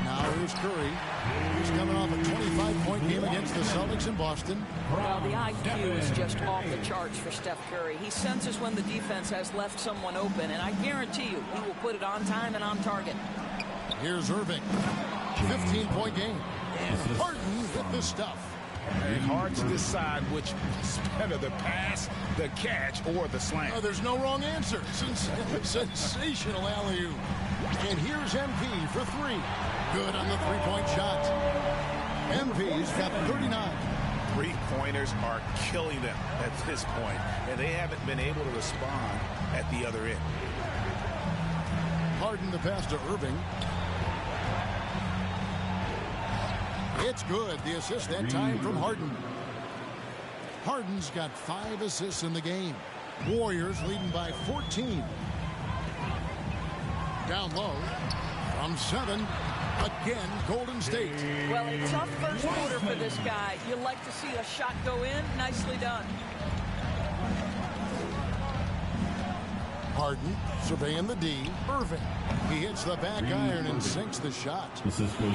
[SPEAKER 7] Now here's Curry. He's coming off a 25-point game against the Celtics in Boston.
[SPEAKER 17] Well, the IQ is just off the charts for Steph Curry. He senses when the defense has left someone open, and I guarantee you he will put it on time and on target.
[SPEAKER 7] Here's Irving. 15-point game. And Harden with the stuff.
[SPEAKER 9] And hard to decide which is better, the pass, the catch, or the slam.
[SPEAKER 7] Oh, there's no wrong answer. Sensational alley-oop. And here's MP for 3. Good on the 3-point shot. MP's got 39.
[SPEAKER 9] 3-pointers are killing them at this point, and they haven't been able to respond at the other end.
[SPEAKER 7] Harden the pass to Irving. It's good. The assist that time from Harden. Harden's got 5 assists in the game. Warriors leading by 14. Down low from 7. Again, Golden State.
[SPEAKER 17] Well, a tough first quarter for this guy. You like to see a shot go in. Nicely done.
[SPEAKER 7] Harden surveying the D. Irving. He hits the back iron and sinks the shot.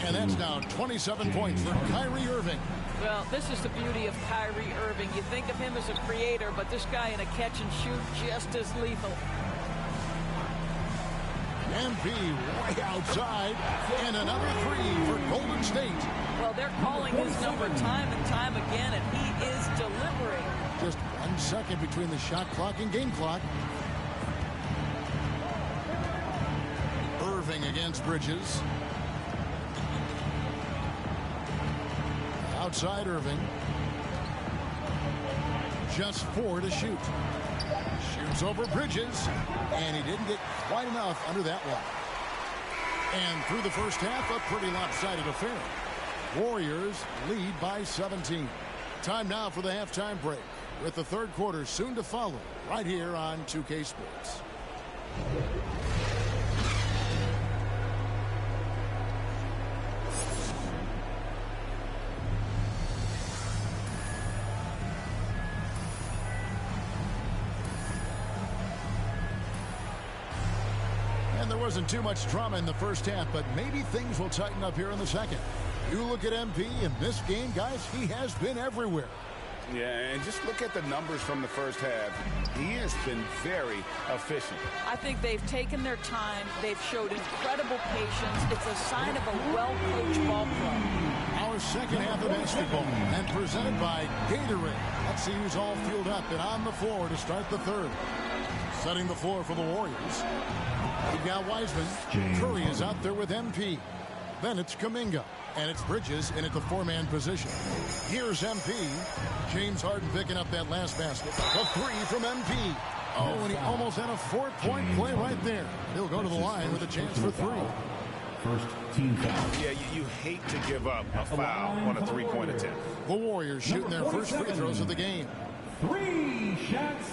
[SPEAKER 7] And that's now 27 points for Kyrie Irving.
[SPEAKER 17] Well, this is the beauty of Kyrie Irving. You think of him as a creator, but this guy in a catch and shoot just as lethal.
[SPEAKER 7] MP way outside, and another 3 for Golden State.
[SPEAKER 17] Well, they're calling his number time and time again, and he is delivering.
[SPEAKER 7] Just 1 second between the shot clock and game clock. Irving against Bridges. Outside Irving. Just 4 to shoot. Shoots over Bridges, and he didn't get quite enough under that one. And through the first half, a pretty lopsided affair. Warriors lead by 17. Time now for the halftime break, with the third quarter soon to follow, right here on 2K Sports. There wasn't too much drama in the first half, but maybe things will tighten up here in the second. You look at MP in this game, guys, he has been everywhere.
[SPEAKER 9] Yeah, and just look at the numbers from the first half. He has been very efficient.
[SPEAKER 17] I think they've taken their time. They've showed incredible patience. It's a sign of a well-coached ball club.
[SPEAKER 7] Our second half of basketball, and presented by Gatorade. Let's see who's all fueled up and on the floor to start the third. Setting the floor for the Warriors. We've got Wiseman. Curry is out there with MP. Then it's Kuminga. And it's Bridges in at the 4-man position. Here's MP. James Harden picking up that last basket. The 3 from MP. Oh, and he almost had a 4-point play right there. He'll go to the line with a chance for 3.
[SPEAKER 11] First team foul.
[SPEAKER 9] Yeah, you hate to give up a foul on a 3-point attempt.
[SPEAKER 7] The Warriors shooting their first free throws of the game.
[SPEAKER 11] 3 shots.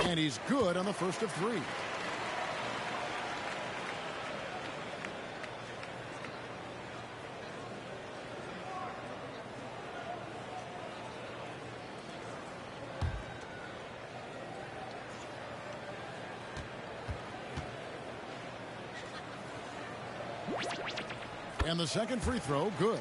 [SPEAKER 7] And he's good on the first of 3. And the second free throw, good.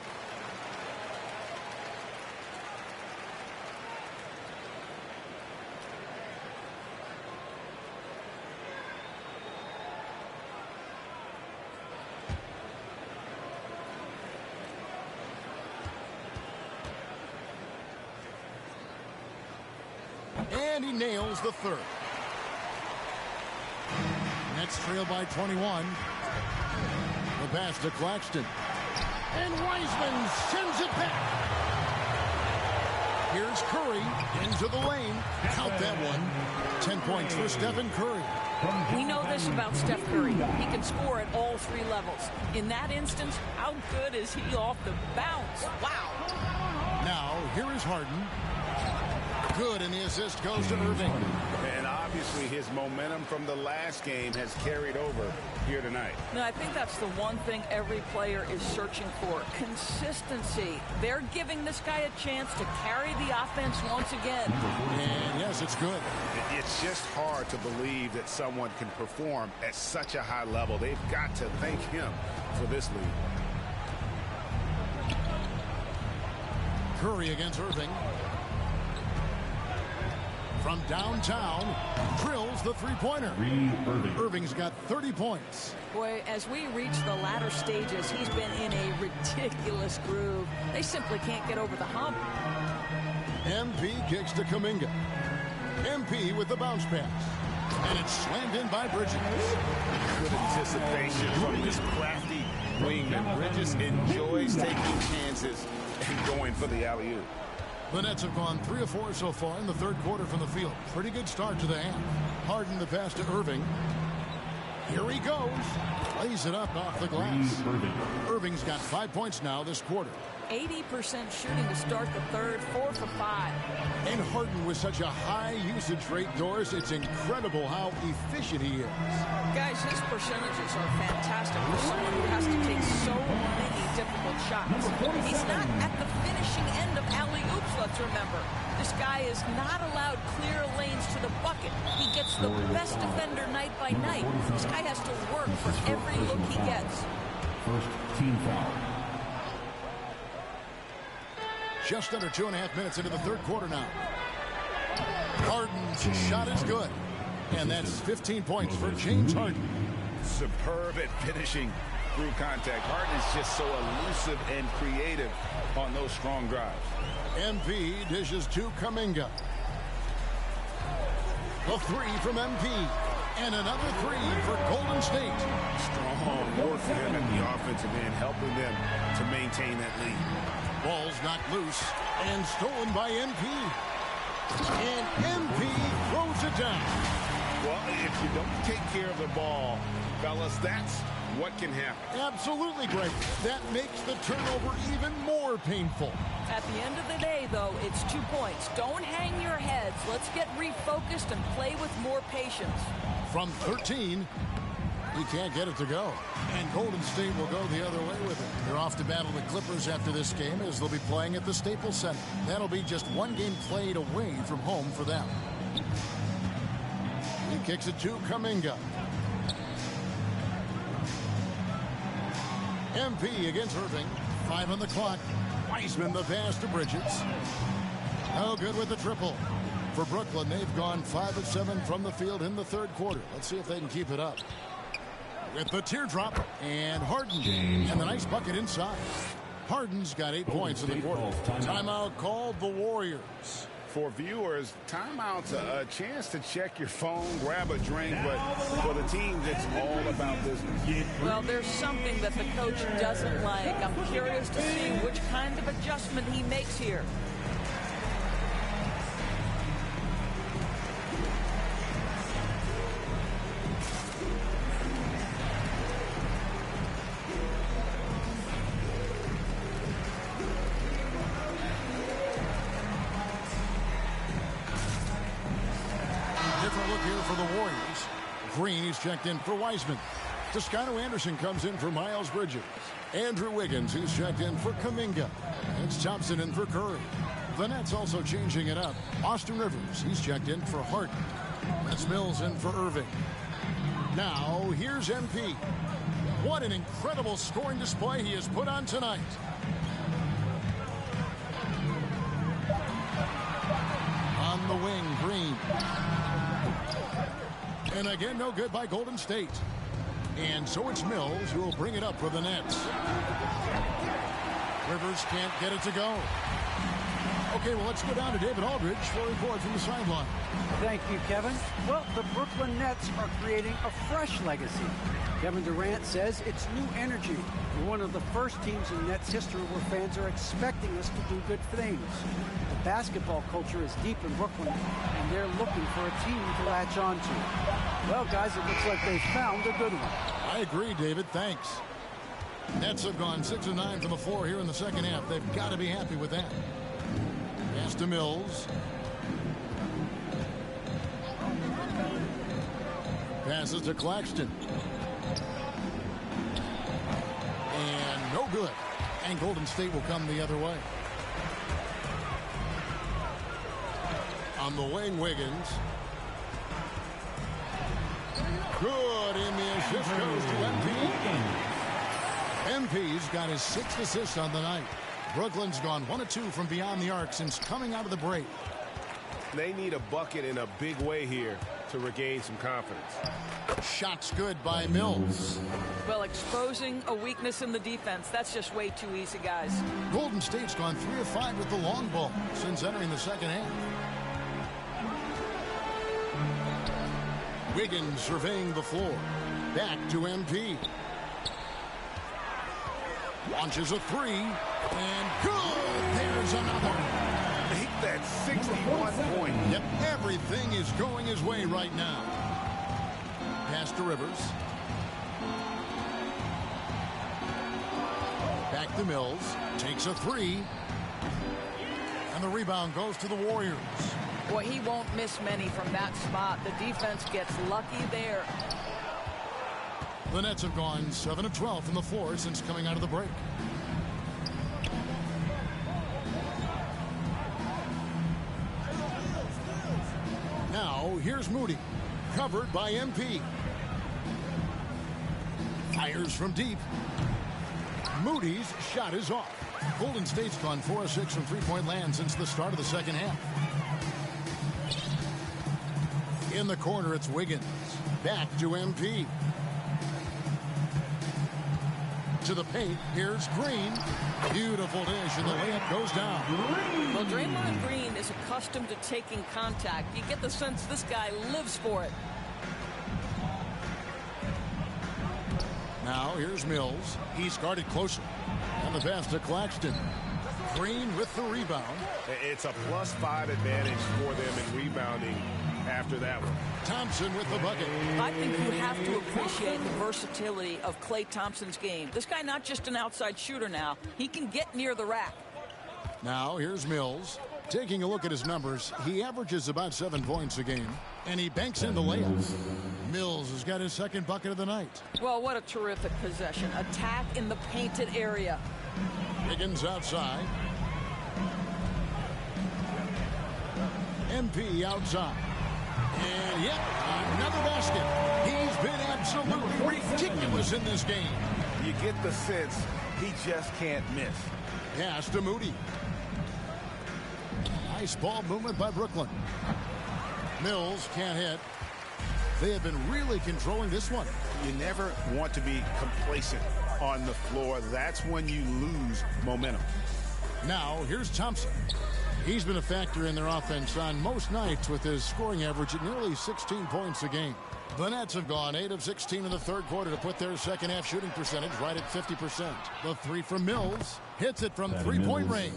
[SPEAKER 7] And he nails the third. Nets trail by 21. The pass to Claxton. And Wiseman sends it back. Here's Curry into the lane. Count that one. 10 points for Stephen Curry.
[SPEAKER 17] We know this about Steph Curry. He can score at all three levels. In that instance, how good is he off the bounce? Wow.
[SPEAKER 7] Now, here is Harden. Good, and the assist goes to Irving.
[SPEAKER 9] And obviously his momentum from the last game has carried over here tonight.
[SPEAKER 17] No, I think that's the one thing every player is searching for. Consistency. They're giving this guy a chance to carry the offense once again.
[SPEAKER 7] And yes, it's good.
[SPEAKER 9] It's just hard to believe that someone can perform at such a high level. They've got to thank him for this lead.
[SPEAKER 7] Curry against Irving. From downtown, drills the three-pointer. Irving's got 30 points.
[SPEAKER 17] Boy, as we reach the latter stages, he's been in a ridiculous groove. They simply can't get over the hump.
[SPEAKER 7] MP kicks to Kuminga. MP with the bounce pass. And it's slammed in by Bridges.
[SPEAKER 9] Good anticipation from this crafty wingman. Bridges enjoys taking chances and going for the alley-oop.
[SPEAKER 7] The Nets have gone 3 of 4 so far in the third quarter from the field. Pretty good start to the half. Harden the pass to Irving. Here he goes. Lays it up off the glass. Irving's got 5 points now this quarter.
[SPEAKER 17] 80% shooting to start the third, 4 for 5.
[SPEAKER 7] And Harden with such a high usage rate, Doris, it's incredible how efficient he is.
[SPEAKER 17] Guys, his percentages are fantastic for someone who has to take so many difficult shots. He's not at the finishing end of alley-oops, let's remember. This guy is not allowed clear lanes to the bucket. He gets the best defender night by night. This guy has to work for every look he gets.
[SPEAKER 11] First team foul.
[SPEAKER 7] Just under 2.5 minutes into the third quarter now. Harden's shot is good. And that's 15 points for James Harden.
[SPEAKER 9] Superb at finishing through contact. Harden is just so elusive and creative on those strong drives.
[SPEAKER 7] MP dishes to Kuminga. A three from MP. And another three for Golden State.
[SPEAKER 9] Strong work for him at the offensive end, helping them to maintain that lead.
[SPEAKER 7] Ball's knocked loose and stolen by MP. And MP throws it down.
[SPEAKER 9] Well, if you don't take care of the ball, fellas, that's what can happen.
[SPEAKER 7] Absolutely, Greg. That makes the turnover even more painful.
[SPEAKER 17] At the end of the day, though, it's 2 points. Don't hang your heads. Let's get refocused and play with more patience.
[SPEAKER 7] From 13, he can't get it to go. And Golden State will go the other way with it. They're off to battle the Clippers after this game as they'll be playing at the Staples Center. That'll be just one game played away from home for them. He kicks it to Kuminga. MP against Irving. 5 on the clock. Wiseman the pass to Bridges. No good with the triple. For Brooklyn, they've gone 5 of 7 from the field in the third quarter. Let's see if they can keep it up. With the teardrop and Harden. And the nice bucket inside. Harden's got 8 points in the quarter. Timeout called the Warriors.
[SPEAKER 9] For viewers, timeout's a chance to check your phone, grab a drink, but for the team, it's all about business.
[SPEAKER 17] Well, there's something that the coach doesn't like. I'm curious to see which kind of adjustment he makes here.
[SPEAKER 7] Green is checked in for Wiseman. Toscano Anderson comes in for Miles Bridges. Andrew Wiggins, who's checked in for Kuminga. It's Thompson in for Curry. The Nets also changing it up. Austin Rivers, he's checked in for Harden. That's Mills in for Irving. Now, here's MP. What an incredible scoring display he has put on tonight. On the wing, Green. And again, no good by Golden State. And so it's Mills who will bring it up for the Nets. Rivers can't get it to go. Okay, well, let's go down to David Aldridge for a report from the sideline.
[SPEAKER 8] Thank you, Kevin. Well, the Brooklyn Nets are creating a fresh legacy. Kevin Durant says it's new energy. We're one of the first teams in Nets history where fans are expecting us to do good things. The basketball culture is deep in Brooklyn, and they're looking for a team to latch on to. Well, guys, it looks like they found a good one.
[SPEAKER 7] I agree, David. Thanks. Nets have gone 6 of 9 from the floor here in the second half. They've got to be happy with that. Pass to Mills. Passes to Claxton. And no good. And Golden State will come the other way. On the wing, Wiggins. Good, and the assist goes to MP. MP's got his 6th assist on the night. Brooklyn's gone 1 of 2 from beyond the arc since coming out of the break.
[SPEAKER 12] They need a bucket in a big way here to regain some confidence.
[SPEAKER 7] Shots good by Mills.
[SPEAKER 17] Well, exposing a weakness in the defense, that's just way too easy, guys.
[SPEAKER 7] Golden State's gone 3 of 5 with the long ball since entering the second half. Wiggins surveying the floor. Back to MP. Launches a 3. And good! There's another.
[SPEAKER 9] Make that 61 point.
[SPEAKER 7] Yep, everything is going his way right now. Pass to Rivers. Back to Mills. Takes a 3. And the rebound goes to the Warriors.
[SPEAKER 17] Boy, he won't miss many from that spot. The defense gets lucky there.
[SPEAKER 7] The Nets have gone 7 of 12 from the floor since coming out of the break. Now, here's Moody. Covered by MP. Fires from deep. Moody's shot is off. Golden State's gone 4 of 6 from three-point land since the start of the second half. In the corner, it's Wiggins. Back to MP. To the paint. Here's Green. Beautiful dish, and the layup goes down.
[SPEAKER 17] Well, Draymond Green is accustomed to taking contact. You get the sense this guy lives for it.
[SPEAKER 7] Now, here's Mills. He's guarded closer. And the pass to Claxton. Green with the rebound.
[SPEAKER 12] It's a +5 advantage for them in rebounding after that one.
[SPEAKER 7] Thompson with the bucket.
[SPEAKER 17] I think you have to appreciate the versatility of Klay Thompson's game. This guy not just an outside shooter now. He can get near the rack.
[SPEAKER 7] Now here's Mills. Taking a look at his numbers, he averages about 7 points a game, and he banks in the layups. Mills has got his 2nd bucket of the night.
[SPEAKER 17] Well, what a terrific possession. Attack in the painted area.
[SPEAKER 7] Wiggins outside. MP outside. And yep, another basket. He's been absolutely ridiculous in this game.
[SPEAKER 9] You get the sense he just can't miss.
[SPEAKER 7] Pass to Moody. Nice ball movement by Brooklyn. Mills can't hit. They have been really controlling this one.
[SPEAKER 9] You never want to be complacent on the floor. That's when you lose momentum.
[SPEAKER 7] Now, here's Thompson. He's been a factor in their offense on most nights with his scoring average at nearly 16 points a game. The Nets have gone 8 of 16 in the third quarter to put their second half shooting percentage right at 50%. The 3 from Mills hits it from three-point range.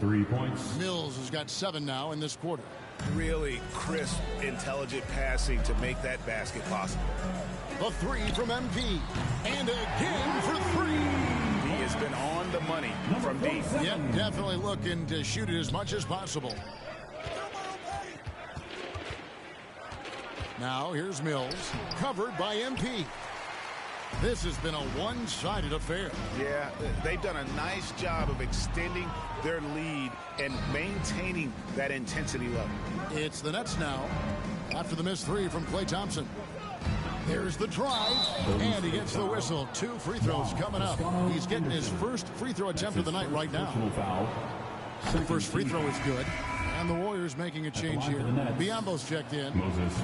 [SPEAKER 11] 3 points.
[SPEAKER 7] Mills has got 7 now in this quarter.
[SPEAKER 9] Really crisp, intelligent passing to make that basket possible.
[SPEAKER 7] The 3 from MP. And again for 3.
[SPEAKER 9] He has been on the money from deep.
[SPEAKER 7] Yep, definitely looking to shoot it as much as possible. Now here's Mills, covered by MP. This has been a one-sided affair.
[SPEAKER 9] Yeah, they've done a nice job of extending their lead and maintaining that intensity level.
[SPEAKER 7] It's the Nets now after the missed 3 from Klay Thompson. There's the drive, and he gets the whistle. 2 free throws coming up. He's getting his first free throw attempt of the night right now. The first free throw is good. And the Warriors making a change here. Biombo's checked in.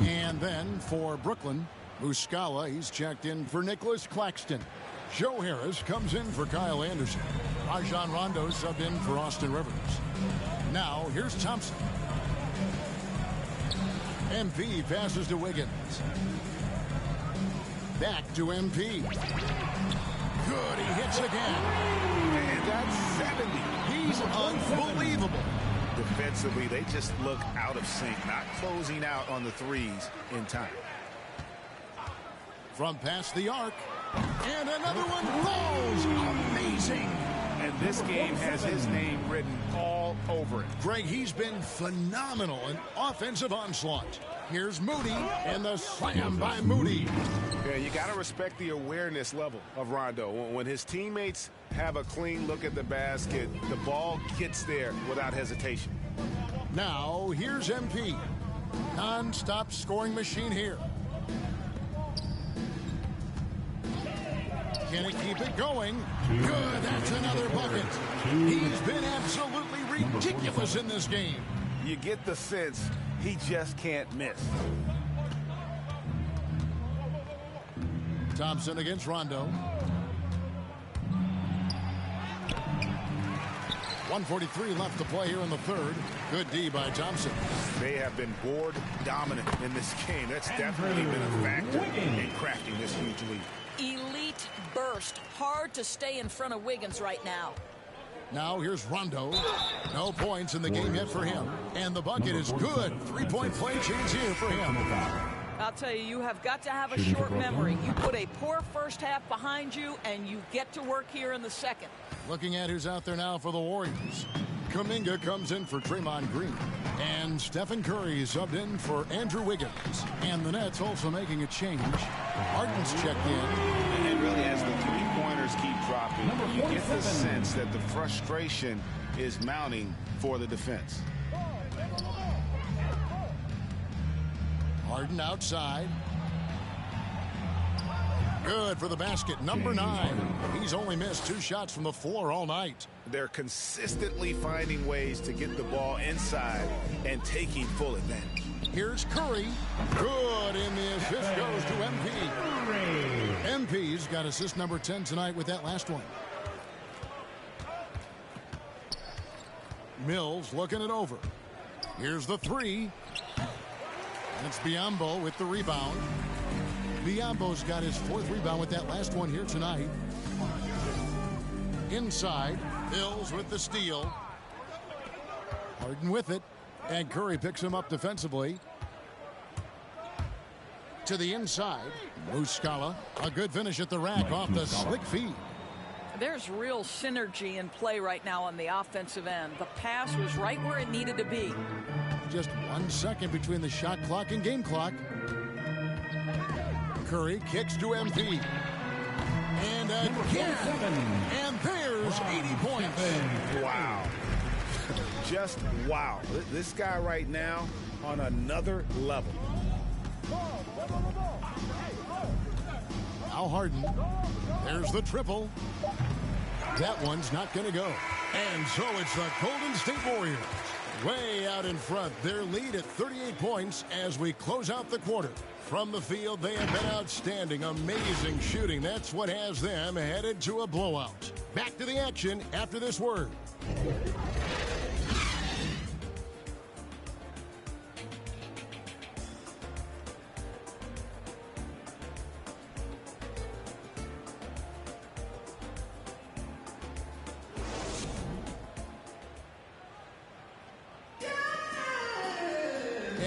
[SPEAKER 7] And then for Brooklyn, Muscala, he's checked in for Nicholas Claxton. Joe Harris comes in for Kyle Anderson. Rajon Rondo subbed in for Austin Rivers. Now, here's Thompson. MP passes to Wiggins. Back to MP. Good, he hits again.
[SPEAKER 9] And that's 70.
[SPEAKER 7] He's unbelievable.
[SPEAKER 9] Defensively, they just look out of sync, not closing out on the threes in time.
[SPEAKER 7] From past the arc. And another one falls. Amazing.
[SPEAKER 9] And this game has his name written all over it.
[SPEAKER 7] Greg, he's been phenomenal in offensive onslaught. Here's Moody, and the slam by Moody.
[SPEAKER 9] Yeah, you got to respect the awareness level of Rondo. When his teammates have a clean look at the basket, the ball gets there without hesitation.
[SPEAKER 7] Now, here's MP. Non-stop scoring machine here. Can he keep it going? Good, that's another bucket. He's been absolutely ridiculous in this game.
[SPEAKER 9] You get the sense he just can't miss.
[SPEAKER 7] Thompson against Rondo. 1:43 left to play here in the third. Good D by Thompson.
[SPEAKER 9] They have been board dominant in this game. That's definitely been a factor in crafting this huge lead.
[SPEAKER 17] Elite burst. Hard to stay in front of Wiggins right now.
[SPEAKER 7] Now here's Rondo. No points in the game yet for him. And the bucket is good. 3-point play chance here for him.
[SPEAKER 17] I'll tell you, you have got to have a short memory. You put a poor first half behind you, and you get to work here in the second.
[SPEAKER 7] Looking at who's out there now for the Warriors. Kuminga comes in for Draymond Green. And Stephen Curry is subbed in for Andrew Wiggins. And the Nets also making a change. Harden's checked in.
[SPEAKER 9] And really, as the three-pointers keep dropping, you get the sense that the frustration is mounting for the defense.
[SPEAKER 7] Harden outside. Good for the basket. Number 9. He's only missed 2 shots from the floor all night.
[SPEAKER 9] They're consistently finding ways to get the ball inside and taking full advantage.
[SPEAKER 7] Here's Curry. Good, and the assist goes to MP. MP's got assist number 10 tonight with that last one. Mills looking it over. Here's the 3. It's Biyombo with the rebound. Biyombo's got his 4th rebound with that last one here tonight. Inside, Mills with the steal. Harden with it. And Curry picks him up defensively. To the inside, Muscala. A good finish at the rack off the slick feed.
[SPEAKER 17] There's real synergy in play right now on the offensive end. The pass was right where it needed to be.
[SPEAKER 7] Just 1 second between the shot clock and game clock. Curry kicks to MP. And again. And there's 80 points.
[SPEAKER 9] Wow. Just wow. This guy right now on another level.
[SPEAKER 7] Now Harden. There's the triple. That one's not going to go. And so it's the Golden State Warriors. Way out in front. Their lead at 38 points as we close out the quarter. From the field, they have been outstanding. Amazing shooting. That's what has them headed to a blowout. Back to the action after this word.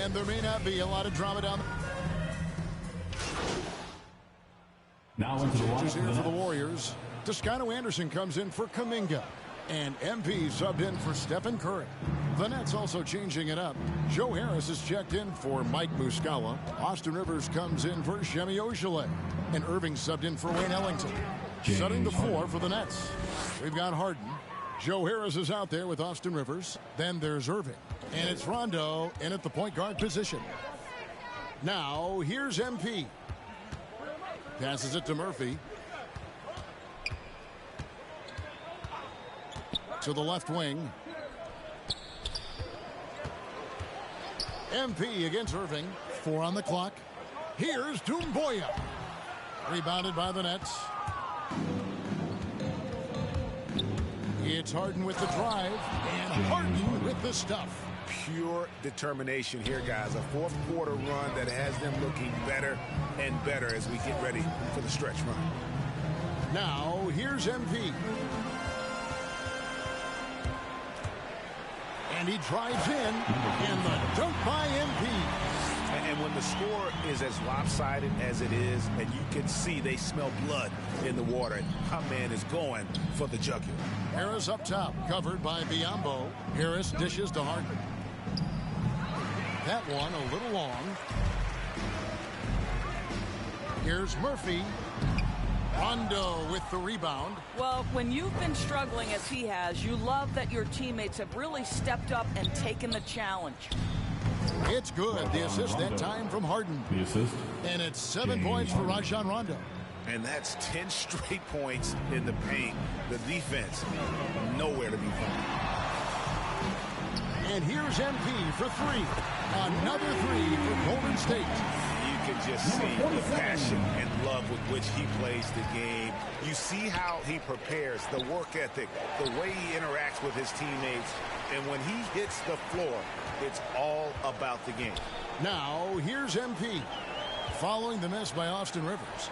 [SPEAKER 7] And there may not be a lot of drama down there.
[SPEAKER 11] Now into the
[SPEAKER 7] changes here for the Warriors. Toscano Anderson comes in for Kuminga. And MP subbed in for Stephen Curry. The Nets also changing it up. Joe Harris is checked in for Mike Muscala. Austin Rivers comes in for Shemi Ojeleye. And Irving subbed in for Wayne Ellington. Setting the floor for the Nets. We've got Harden. Joe Harris is out there with Austin Rivers. Then there's Irving. And it's Rondo in at the point guard position. Now, here's MP. Passes it to Murphy. To the left wing. MP against Irving. 4 on the clock. Here's Doumbouya. Rebounded by the Nets. It's Harden with the drive, and Harden with the stuff.
[SPEAKER 12] Pure determination here, guys. A fourth quarter run that has them looking better and better as we get ready for the stretch run.
[SPEAKER 7] Now, here's MP. And he drives in, and the dunk by MP.
[SPEAKER 12] And when the score is as lopsided as it is, and you can see they smell blood in the water, my man is going for the jugular.
[SPEAKER 7] Harris up top, covered by Biyombo. Harris dishes to Harden. That one a little long. Here's Murphy. Rondo with the rebound.
[SPEAKER 17] Well, when you've been struggling as he has, you love that your teammates have really stepped up and taken the challenge.
[SPEAKER 7] It's good. The assist that time from Harden.
[SPEAKER 11] The assist.
[SPEAKER 7] And it's 7 points for Rajon Rondo.
[SPEAKER 12] And that's 10 straight points in the paint. The defense, nowhere to be found.
[SPEAKER 7] And here's MP for three. Another three for Golden State.
[SPEAKER 12] You can just see the passion and love with which he plays the game. You see how he prepares, the work ethic, the way he interacts with his teammates. And when he hits the floor, it's all about the game.
[SPEAKER 7] Now, here's MP. Following the miss by Austin Rivers.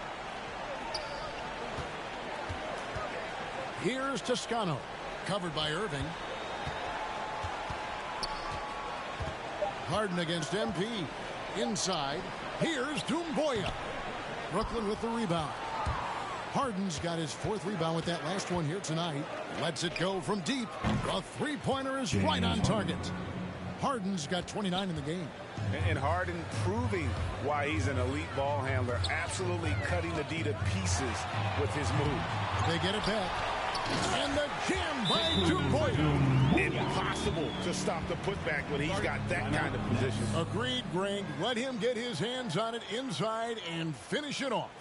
[SPEAKER 7] Here's Toscano. Covered by Irving. Harden against MP. Inside. Here's Doumbouya. Brooklyn with the rebound. Harden's got his fourth rebound with that last one here tonight. Lets it go from deep. A three-pointer is right on target. Harden's got 29 in the game.
[SPEAKER 12] And Harden proving why he's an elite ball handler. Absolutely cutting the D to pieces with his move.
[SPEAKER 7] They get it back. And the jam by Doumbouya.
[SPEAKER 12] Impossible to stop the putback when he's got that kind of position.
[SPEAKER 7] Agreed, Greg. Let him get his hands on it inside and finish it off.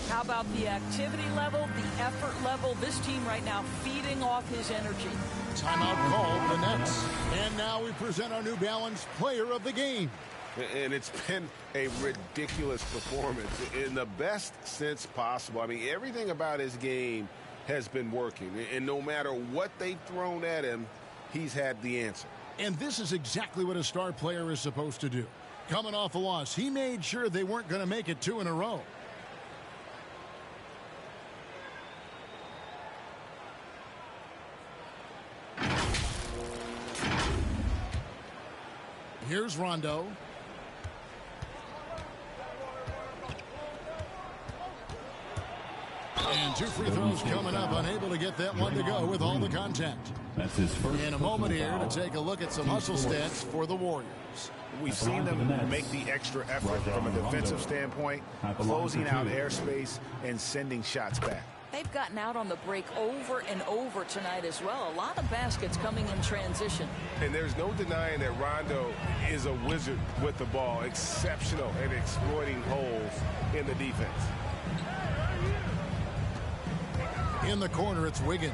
[SPEAKER 17] How about the activity level, the effort level? This team right now feeding off his energy.
[SPEAKER 7] Timeout called, the Nets. And now we present our New Balance player of the game.
[SPEAKER 12] And it's been a ridiculous performance in the best sense possible. I mean, everything about his game has been working. And no matter what they've thrown at him, he's had the answer.
[SPEAKER 7] And this is exactly what a star player is supposed to do. Coming off a loss, he made sure they weren't going to make it 2 in a row. Here's Rondo. And 2 free throws coming up. Unable to get that one to go with all the contact.
[SPEAKER 11] That's his first.
[SPEAKER 7] In a moment here to take a look at some hustle stats for the Warriors.
[SPEAKER 12] We've seen them make the extra effort from a defensive standpoint, closing out airspace and sending shots back.
[SPEAKER 17] They've gotten out on the break over and over tonight as well. A lot of baskets coming in transition.
[SPEAKER 12] And there's no denying that Rondo is a wizard with the ball, exceptional at exploiting holes in the defense.
[SPEAKER 7] In the corner, it's Wiggins.